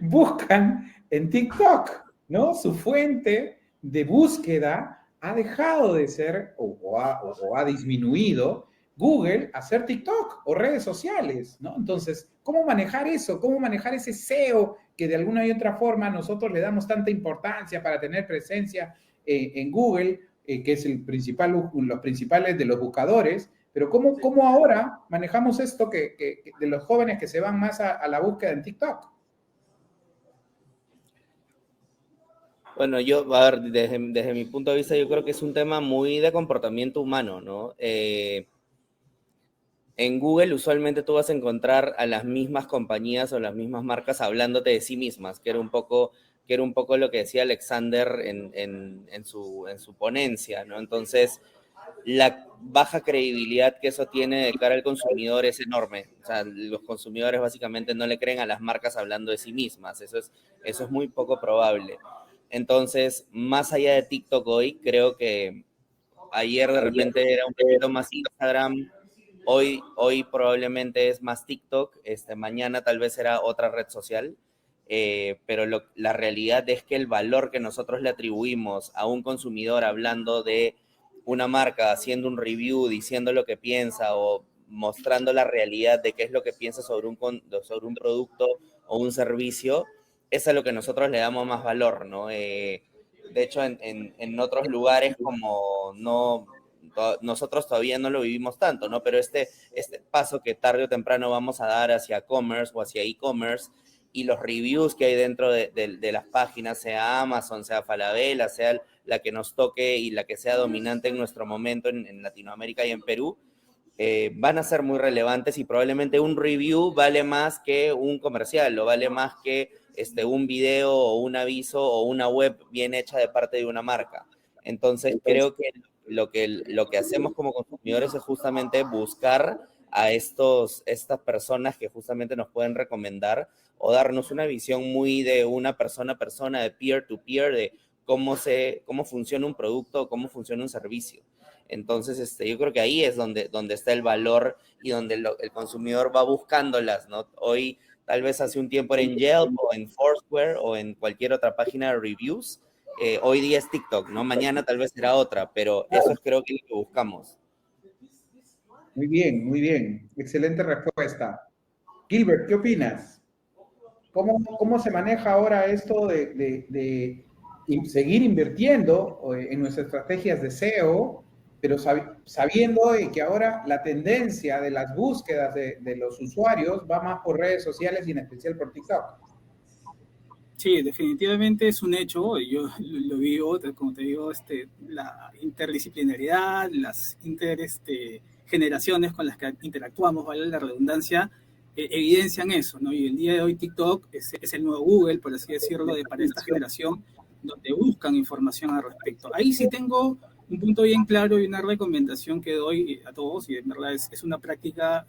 buscan en TikTok, ¿no? Su fuente de búsqueda ha dejado de ser o ha disminuido Google a ser TikTok o redes sociales, ¿no? Entonces, ¿cómo manejar eso? ¿Cómo manejar ese SEO que de alguna y otra forma nosotros le damos tanta importancia para tener presencia en Google, que es los principales de los buscadores? Pero ¿cómo ahora manejamos esto de los jóvenes que se van más a la búsqueda en TikTok? Bueno, a ver, desde mi punto de vista, yo creo que es un tema muy de comportamiento humano, ¿no? En Google usualmente tú vas a encontrar a las mismas compañías o las mismas marcas hablándote de sí mismas, que era un poco lo que decía Alexander en su ponencia, ¿no? Entonces, la baja credibilidad que eso tiene de cara al consumidor es enorme. O sea, los consumidores básicamente no le creen a las marcas hablando de sí mismas. Eso es muy poco probable. Entonces, más allá de TikTok hoy, creo que ayer de repente era un poquito más Instagram, hoy probablemente es más TikTok, mañana tal vez será otra red social, pero la realidad es que el valor que nosotros le atribuimos a un consumidor hablando de una marca, haciendo un review, diciendo lo que piensa o mostrando la realidad de qué es lo que piensa sobre un producto o un servicio, es a lo que nosotros le damos más valor, ¿no? De hecho, en otros lugares como nosotros todavía no lo vivimos tanto, ¿no? Pero este paso que tarde o temprano vamos a dar hacia commerce o hacia e-commerce y los reviews que hay dentro de las páginas, sea Amazon, sea Falabella, sea la que nos toque y la que sea dominante en nuestro momento en Latinoamérica y en Perú, van a ser muy relevantes y probablemente un review vale más que un comercial o vale más que un video o un aviso o una web bien hecha de parte de una marca. Entonces creo que lo que hacemos como consumidores es justamente buscar a estas personas que justamente nos pueden recomendar o darnos una visión muy de una persona a persona, de peer to peer, de cómo funciona un producto o cómo funciona un servicio. Entonces, yo creo que ahí es donde está el valor y donde el consumidor va buscándolas, ¿no? Hoy, tal vez hace un tiempo era en Yelp o en Foursquare o en cualquier otra página de reviews. Hoy día es TikTok, ¿no? Mañana tal vez será otra, pero eso es creo que lo que buscamos. Muy bien, muy bien. Excelente respuesta. Gilbert, ¿qué opinas? ¿Cómo se maneja ahora esto de seguir invirtiendo en nuestras estrategias de SEO, pero sabiendo que ahora la tendencia de las búsquedas de los usuarios va más por redes sociales y en especial por TikTok? Sí, definitivamente es un hecho. Yo lo vivo, como te digo, la interdisciplinariedad, las generaciones con las que interactuamos, vale la redundancia, evidencian eso, ¿no? Y el día de hoy TikTok es el nuevo Google, por así decirlo, para esta generación, donde buscan información al respecto. Ahí sí tengo un punto bien claro y una recomendación que doy a todos, y en verdad es una práctica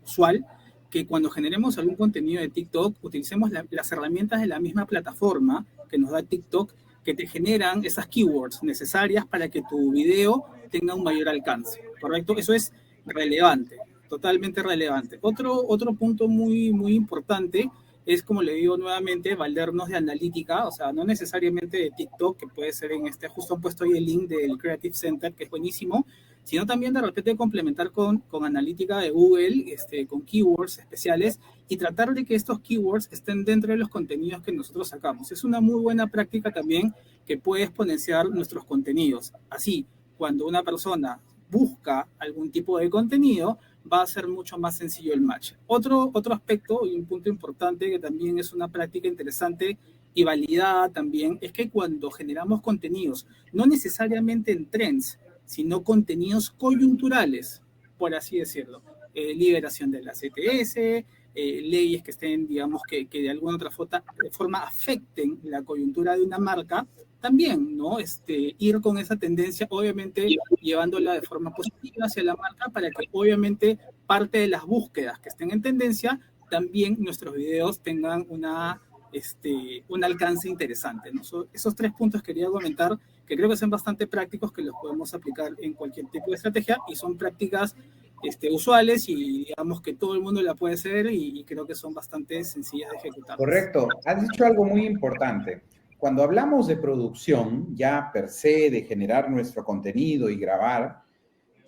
usual, que cuando generemos algún contenido de TikTok, utilicemos las herramientas de la misma plataforma que nos da TikTok, que te generan esas keywords necesarias para que tu video tenga un mayor alcance, ¿correcto? Eso es relevante, totalmente relevante. Otro punto muy, muy importante es, como le digo nuevamente, valernos de analítica, o sea, no necesariamente de TikTok, que puede ser justo han puesto ahí el link del Creative Center, que es buenísimo, sino también de repente complementar con analítica de Google, con keywords especiales, y tratar de que estos keywords estén dentro de los contenidos que nosotros sacamos. Es una muy buena práctica también que puede exponenciar nuestros contenidos. Así, cuando una persona busca algún tipo de contenido, va a ser mucho más sencillo el match. Otro aspecto y un punto importante que también es una práctica interesante y validada también, es que cuando generamos contenidos, no necesariamente en trends, sino contenidos coyunturales, por así decirlo, liberación de la CTS, leyes que estén, digamos, que de alguna otra forma afecten la coyuntura de una marca, también, ¿no? Ir con esa tendencia, obviamente llevándola de forma positiva hacia la marca, para que obviamente parte de las búsquedas que estén en tendencia, también nuestros videos tengan un alcance interesante, ¿no? Esos 3 puntos quería comentar, que creo que son bastante prácticos, que los podemos aplicar en cualquier tipo de estrategia, y son prácticas usuales y digamos que todo el mundo la puede hacer, y creo que son bastante sencillas de ejecutar. Correcto. Has dicho algo muy importante. Cuando hablamos de producción, ya per se, de generar nuestro contenido y grabar,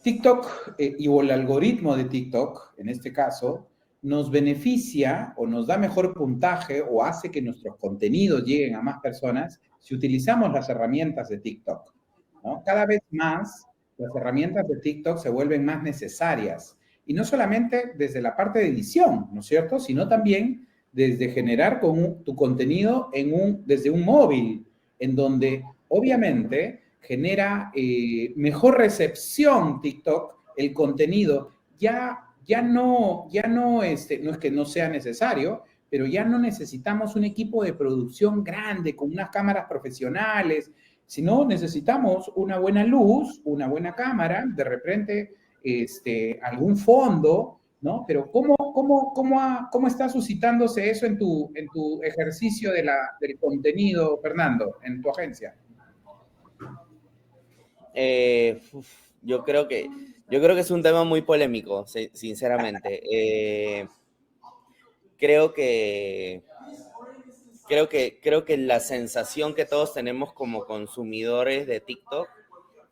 TikTok o el algoritmo de TikTok, en este caso, nos beneficia o nos da mejor puntaje o hace que nuestros contenidos lleguen a más personas si utilizamos las herramientas de TikTok, ¿no? Cada vez más las herramientas de TikTok se vuelven más necesarias. Y no solamente desde la parte de edición, ¿no es cierto? Sino también desde generar tu contenido desde un móvil, en donde obviamente genera mejor recepción TikTok, el contenido. Ya no es que no sea necesario, pero ya no necesitamos un equipo de producción grande con unas cámaras profesionales, sino necesitamos una buena luz, una buena cámara, de repente algún fondo, ¿no? Pero ¿cómo está suscitándose eso en tu ejercicio del contenido, Fernando, en tu agencia? Yo creo que es un tema muy polémico, sinceramente. Creo que la sensación que todos tenemos como consumidores de TikTok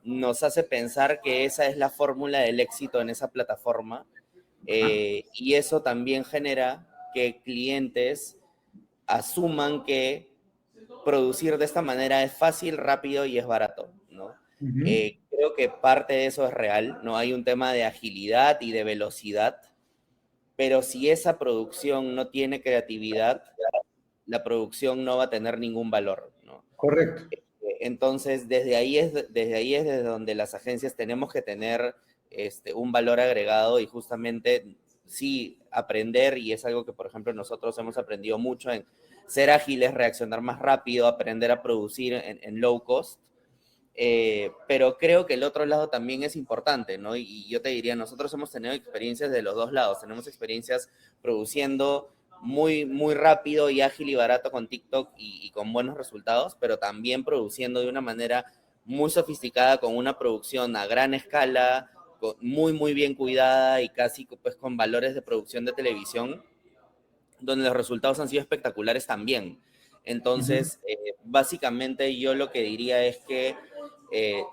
nos hace pensar que esa es la fórmula del éxito en esa plataforma, y eso también genera que clientes asuman que producir de esta manera es fácil, rápido y es barato, ¿no? Creo que parte de eso es real, ¿no? Hay un tema de agilidad y de velocidad, pero si esa producción no tiene creatividad, la producción no va a tener ningún valor, ¿no? Correcto. Entonces, desde ahí es desde donde las agencias tenemos que tener un valor agregado y justamente sí aprender, y es algo que, por ejemplo, nosotros hemos aprendido mucho en ser ágiles, reaccionar más rápido, aprender a producir en low cost. Pero creo que el otro lado también es importante, ¿no? Y yo te diría, nosotros hemos tenido experiencias de los dos lados. Tenemos experiencias produciendo muy, muy rápido y ágil y barato con TikTok y con buenos resultados, pero también produciendo de una manera muy sofisticada, con una producción a gran escala, muy, muy bien cuidada y casi pues con valores de producción de televisión, donde los resultados han sido espectaculares también. Entonces, básicamente yo lo que diría es que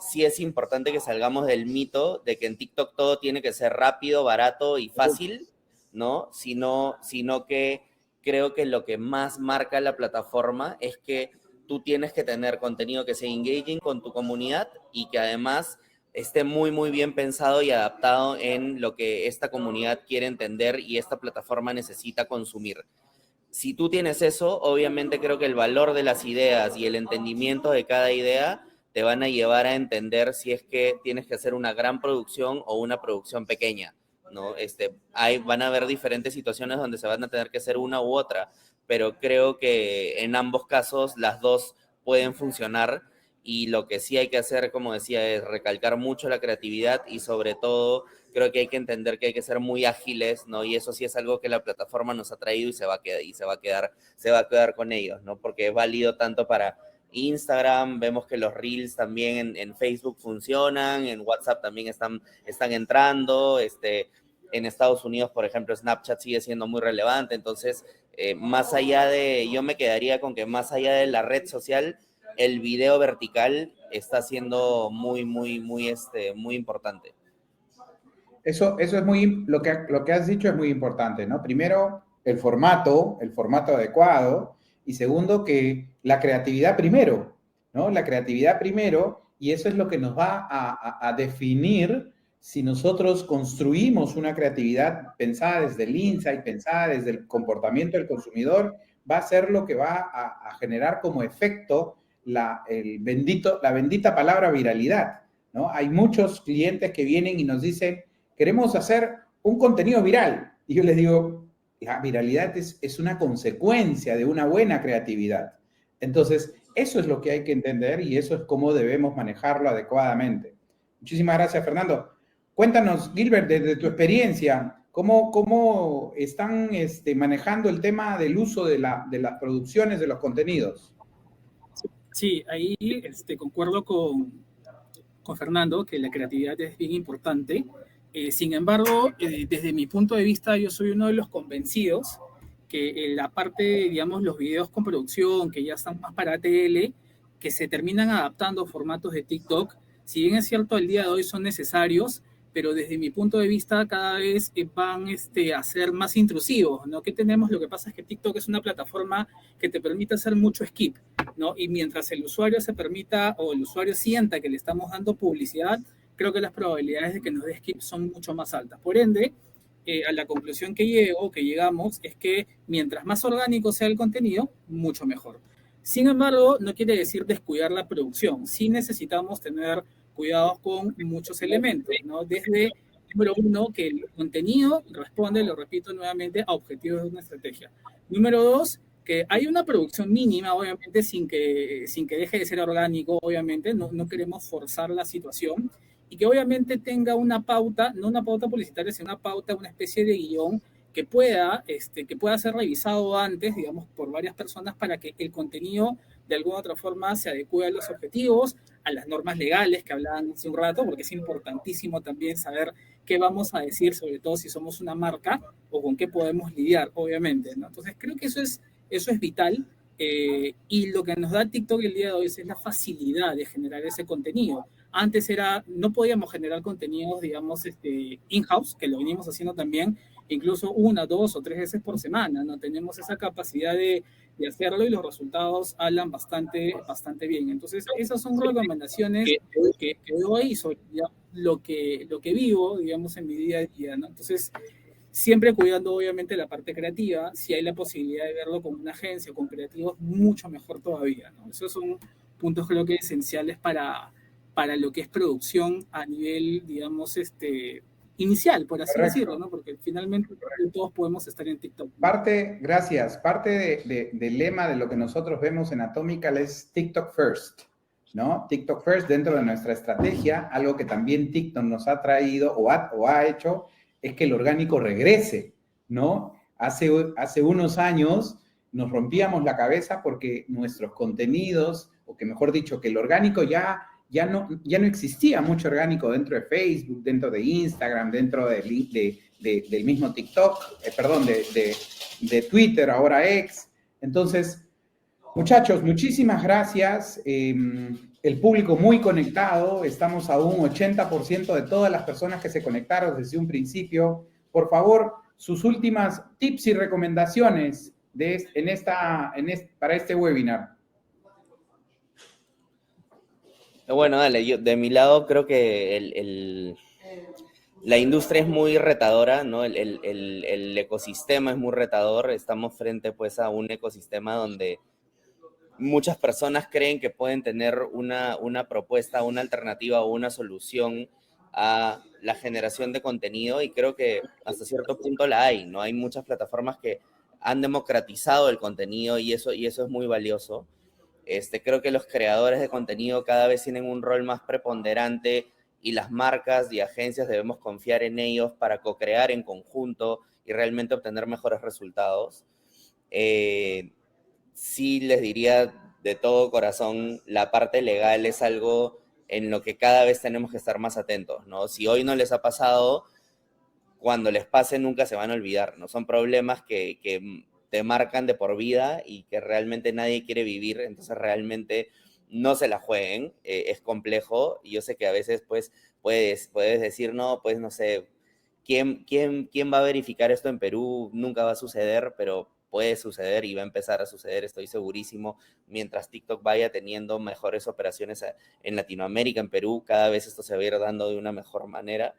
sí es importante que salgamos del mito de que en TikTok todo tiene que ser rápido, barato y fácil, ¿no? Sino que creo que lo que más marca la plataforma es que tú tienes que tener contenido que sea engaging con tu comunidad y que además esté muy, muy bien pensado y adaptado en lo que esta comunidad quiere entender y esta plataforma necesita consumir. Si tú tienes eso, obviamente creo que el valor de las ideas y el entendimiento de cada idea te van a llevar a entender si es que tienes que hacer una gran producción o una producción pequeña, ¿no? Van a haber diferentes situaciones donde se van a tener que hacer una u otra, pero creo que en ambos casos las dos pueden funcionar, y lo que sí hay que hacer, como decía, es recalcar mucho la creatividad y sobre todo creo que hay que entender que hay que ser muy ágiles, ¿no? Y eso sí es algo que la plataforma nos ha traído y se va a quedar con ellos, ¿no? Porque es válido tanto para Instagram, vemos que los Reels también en Facebook funcionan, en WhatsApp también están entrando, en Estados Unidos, por ejemplo, Snapchat sigue siendo muy relevante. Entonces, yo me quedaría con que más allá de la red social, el video vertical está siendo muy, muy, muy, muy importante. Eso es lo que has dicho es muy importante, ¿no? Primero, el formato adecuado, y segundo, que la creatividad primero, ¿no? La creatividad primero, y eso es lo que nos va a definir si nosotros construimos una creatividad pensada desde el insight, pensada desde el comportamiento del consumidor, va a ser lo que va a generar como efecto la bendita palabra viralidad, ¿no? Hay muchos clientes que vienen y nos dicen, queremos hacer un contenido viral. Y yo les digo, la viralidad es una consecuencia de una buena creatividad. Entonces, eso es lo que hay que entender y eso es cómo debemos manejarlo adecuadamente. Muchísimas gracias, Fernando. Cuéntanos, Gilbert, desde tu experiencia, ¿cómo están manejando el tema del uso de las producciones de los contenidos? Sí, ahí concuerdo con Fernando, que la creatividad es bien importante. Sin embargo, desde mi punto de vista, yo soy uno de los convencidos que la parte, digamos, los videos con producción, que ya están más para tele, que se terminan adaptando a formatos de TikTok, si bien es cierto, el día de hoy son necesarios, pero desde mi punto de vista cada vez van a ser más intrusivos, ¿no? ¿Qué tenemos? Lo que pasa es que TikTok es una plataforma que te permite hacer mucho skip, ¿no? Y mientras el usuario se permita o el usuario sienta que le estamos dando publicidad, creo que las probabilidades de que nos dé skip son mucho más altas. Por ende, a la conclusión que llegamos, es que mientras más orgánico sea el contenido, mucho mejor. Sin embargo, no quiere decir descuidar la producción. Sí necesitamos tener cuidados con muchos elementos, ¿no? Desde, número uno, que el contenido responde, lo repito nuevamente, a objetivos de una estrategia. Número dos, que hay una producción mínima, obviamente, sin que deje de ser orgánico, obviamente, no queremos forzar la situación. y que obviamente tenga una pauta, no una pauta publicitaria, sino una pauta, una especie de guión que pueda ser revisado antes, digamos, por varias personas para que el contenido de alguna otra forma se adecue a los objetivos, a las normas legales que hablaban hace un rato, porque es importantísimo también saber qué vamos a decir, sobre todo si somos una marca o con qué podemos lidiar, obviamente, ¿no? Entonces creo que eso es vital, y lo que nos da TikTok el día de hoy es la facilidad de generar ese contenido. Antes no podíamos generar contenidos, digamos, in-house, que lo venimos haciendo también, incluso 1, 2 o 3 veces por semana, ¿no? Tenemos esa capacidad de hacerlo y los resultados hablan bastante bien. Entonces, esas son recomendaciones que doy sobre lo que vivo, digamos, en mi día a día, ¿no? Entonces, siempre cuidando, obviamente, la parte creativa. Si hay la posibilidad de verlo con una agencia o con creativos, mucho mejor todavía, ¿no? Esos son puntos, creo que, esenciales para lo que es producción a nivel, digamos, inicial, por así decirlo, ¿no? Porque finalmente todos podemos estar en TikTok. Gracias. Parte del lema de lo que nosotros vemos en Atomical es TikTok First, ¿no? TikTok First dentro de nuestra estrategia, algo que también TikTok nos ha traído o ha hecho, es que el orgánico regrese, ¿no? Hace unos años nos rompíamos la cabeza porque nuestros contenidos, o que mejor dicho, que el orgánico ya no existía mucho orgánico dentro de Facebook, dentro de Instagram, dentro del mismo TikTok, de Twitter, ahora X. Entonces, muchachos, muchísimas gracias. El público muy conectado, estamos a un 80% de todas las personas que se conectaron desde un principio. Por favor, sus últimas tips y recomendaciones para este webinar. Bueno, dale, yo de mi lado creo que la industria es muy retadora, ¿no? El ecosistema es muy retador. Estamos frente, pues, a un ecosistema donde muchas personas creen que pueden tener una propuesta, una alternativa o una solución a la generación de contenido, y creo que hasta cierto punto la hay, ¿no? Hay muchas plataformas que han democratizado el contenido y eso es muy valioso. Creo que los creadores de contenido cada vez tienen un rol más preponderante y las marcas y agencias debemos confiar en ellos para co-crear en conjunto y realmente obtener mejores resultados. Sí les diría de todo corazón, la parte legal es algo en lo que cada vez tenemos que estar más atentos, ¿no? Si hoy no les ha pasado, cuando les pase nunca se van a olvidar, ¿no? Son problemas que te marcan de por vida y que realmente nadie quiere vivir, entonces realmente no se la jueguen, es complejo, y yo sé que a veces pues puedes decir, no, pues no sé, ¿quién va a verificar esto en Perú? Nunca va a suceder, pero puede suceder y va a empezar a suceder, estoy segurísimo, mientras TikTok vaya teniendo mejores operaciones en Latinoamérica, en Perú, cada vez esto se va a ir dando de una mejor manera.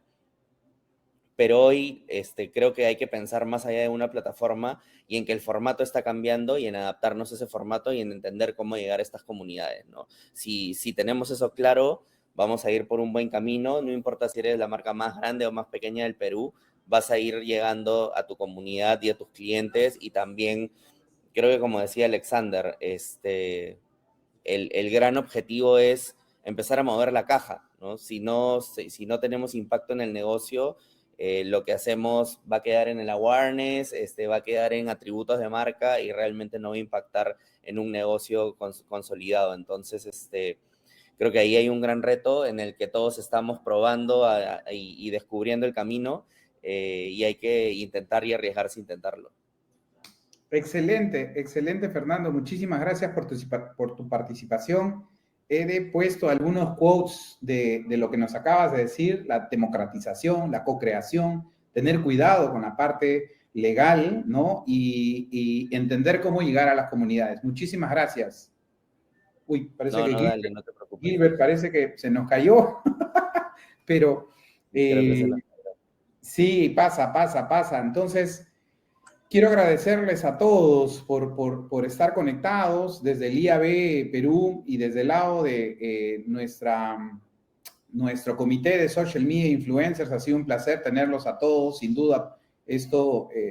Pero hoy creo que hay que pensar más allá de una plataforma y en que el formato está cambiando y en adaptarnos a ese formato y en entender cómo llegar a estas comunidades, ¿no? Si tenemos eso claro, vamos a ir por un buen camino, no importa si eres la marca más grande o más pequeña del Perú, vas a ir llegando a tu comunidad y a tus clientes, y también creo que, como decía Alexander, el gran objetivo es empezar a mover la caja, ¿no? Si no tenemos impacto en el negocio, lo que hacemos va a quedar en el awareness, va a quedar en atributos de marca y realmente no va a impactar en un negocio consolidado. Entonces, creo que ahí hay un gran reto en el que todos estamos probando y descubriendo el camino, y hay que intentar y arriesgarse a intentarlo. Excelente, excelente, Fernando. Muchísimas gracias por tu participación. He puesto algunos quotes de lo que nos acabas de decir: la democratización, la co-creación, tener cuidado con la parte legal, ¿no? Y entender cómo llegar a las comunidades. Muchísimas gracias. Uy, parece que dale, no te preocupes. Gilbert parece que se nos cayó, pero sí, pasa. Entonces, quiero agradecerles a todos por estar conectados desde el IAB Perú y desde el lado de nuestro comité de Social Media Influencers. Ha sido un placer tenerlos a todos. Sin duda,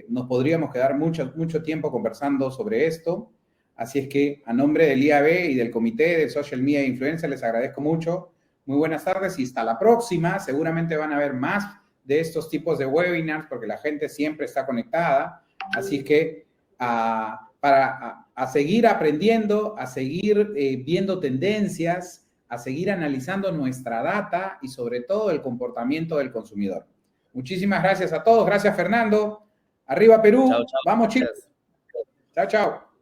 nos podríamos quedar mucho tiempo conversando sobre esto. Así es que, a nombre del IAB y del comité de Social Media Influencers, les agradezco mucho muy buenas tardes y hasta la próxima. Seguramente van a haber más de estos tipos de webinars porque la gente siempre está conectada. Así que para seguir aprendiendo, a seguir viendo tendencias, a seguir analizando nuestra data y sobre todo el comportamiento del consumidor. Muchísimas gracias a todos. Gracias, Fernando. Arriba Perú. Chao, chao. Vamos, chicos. Chao, chao.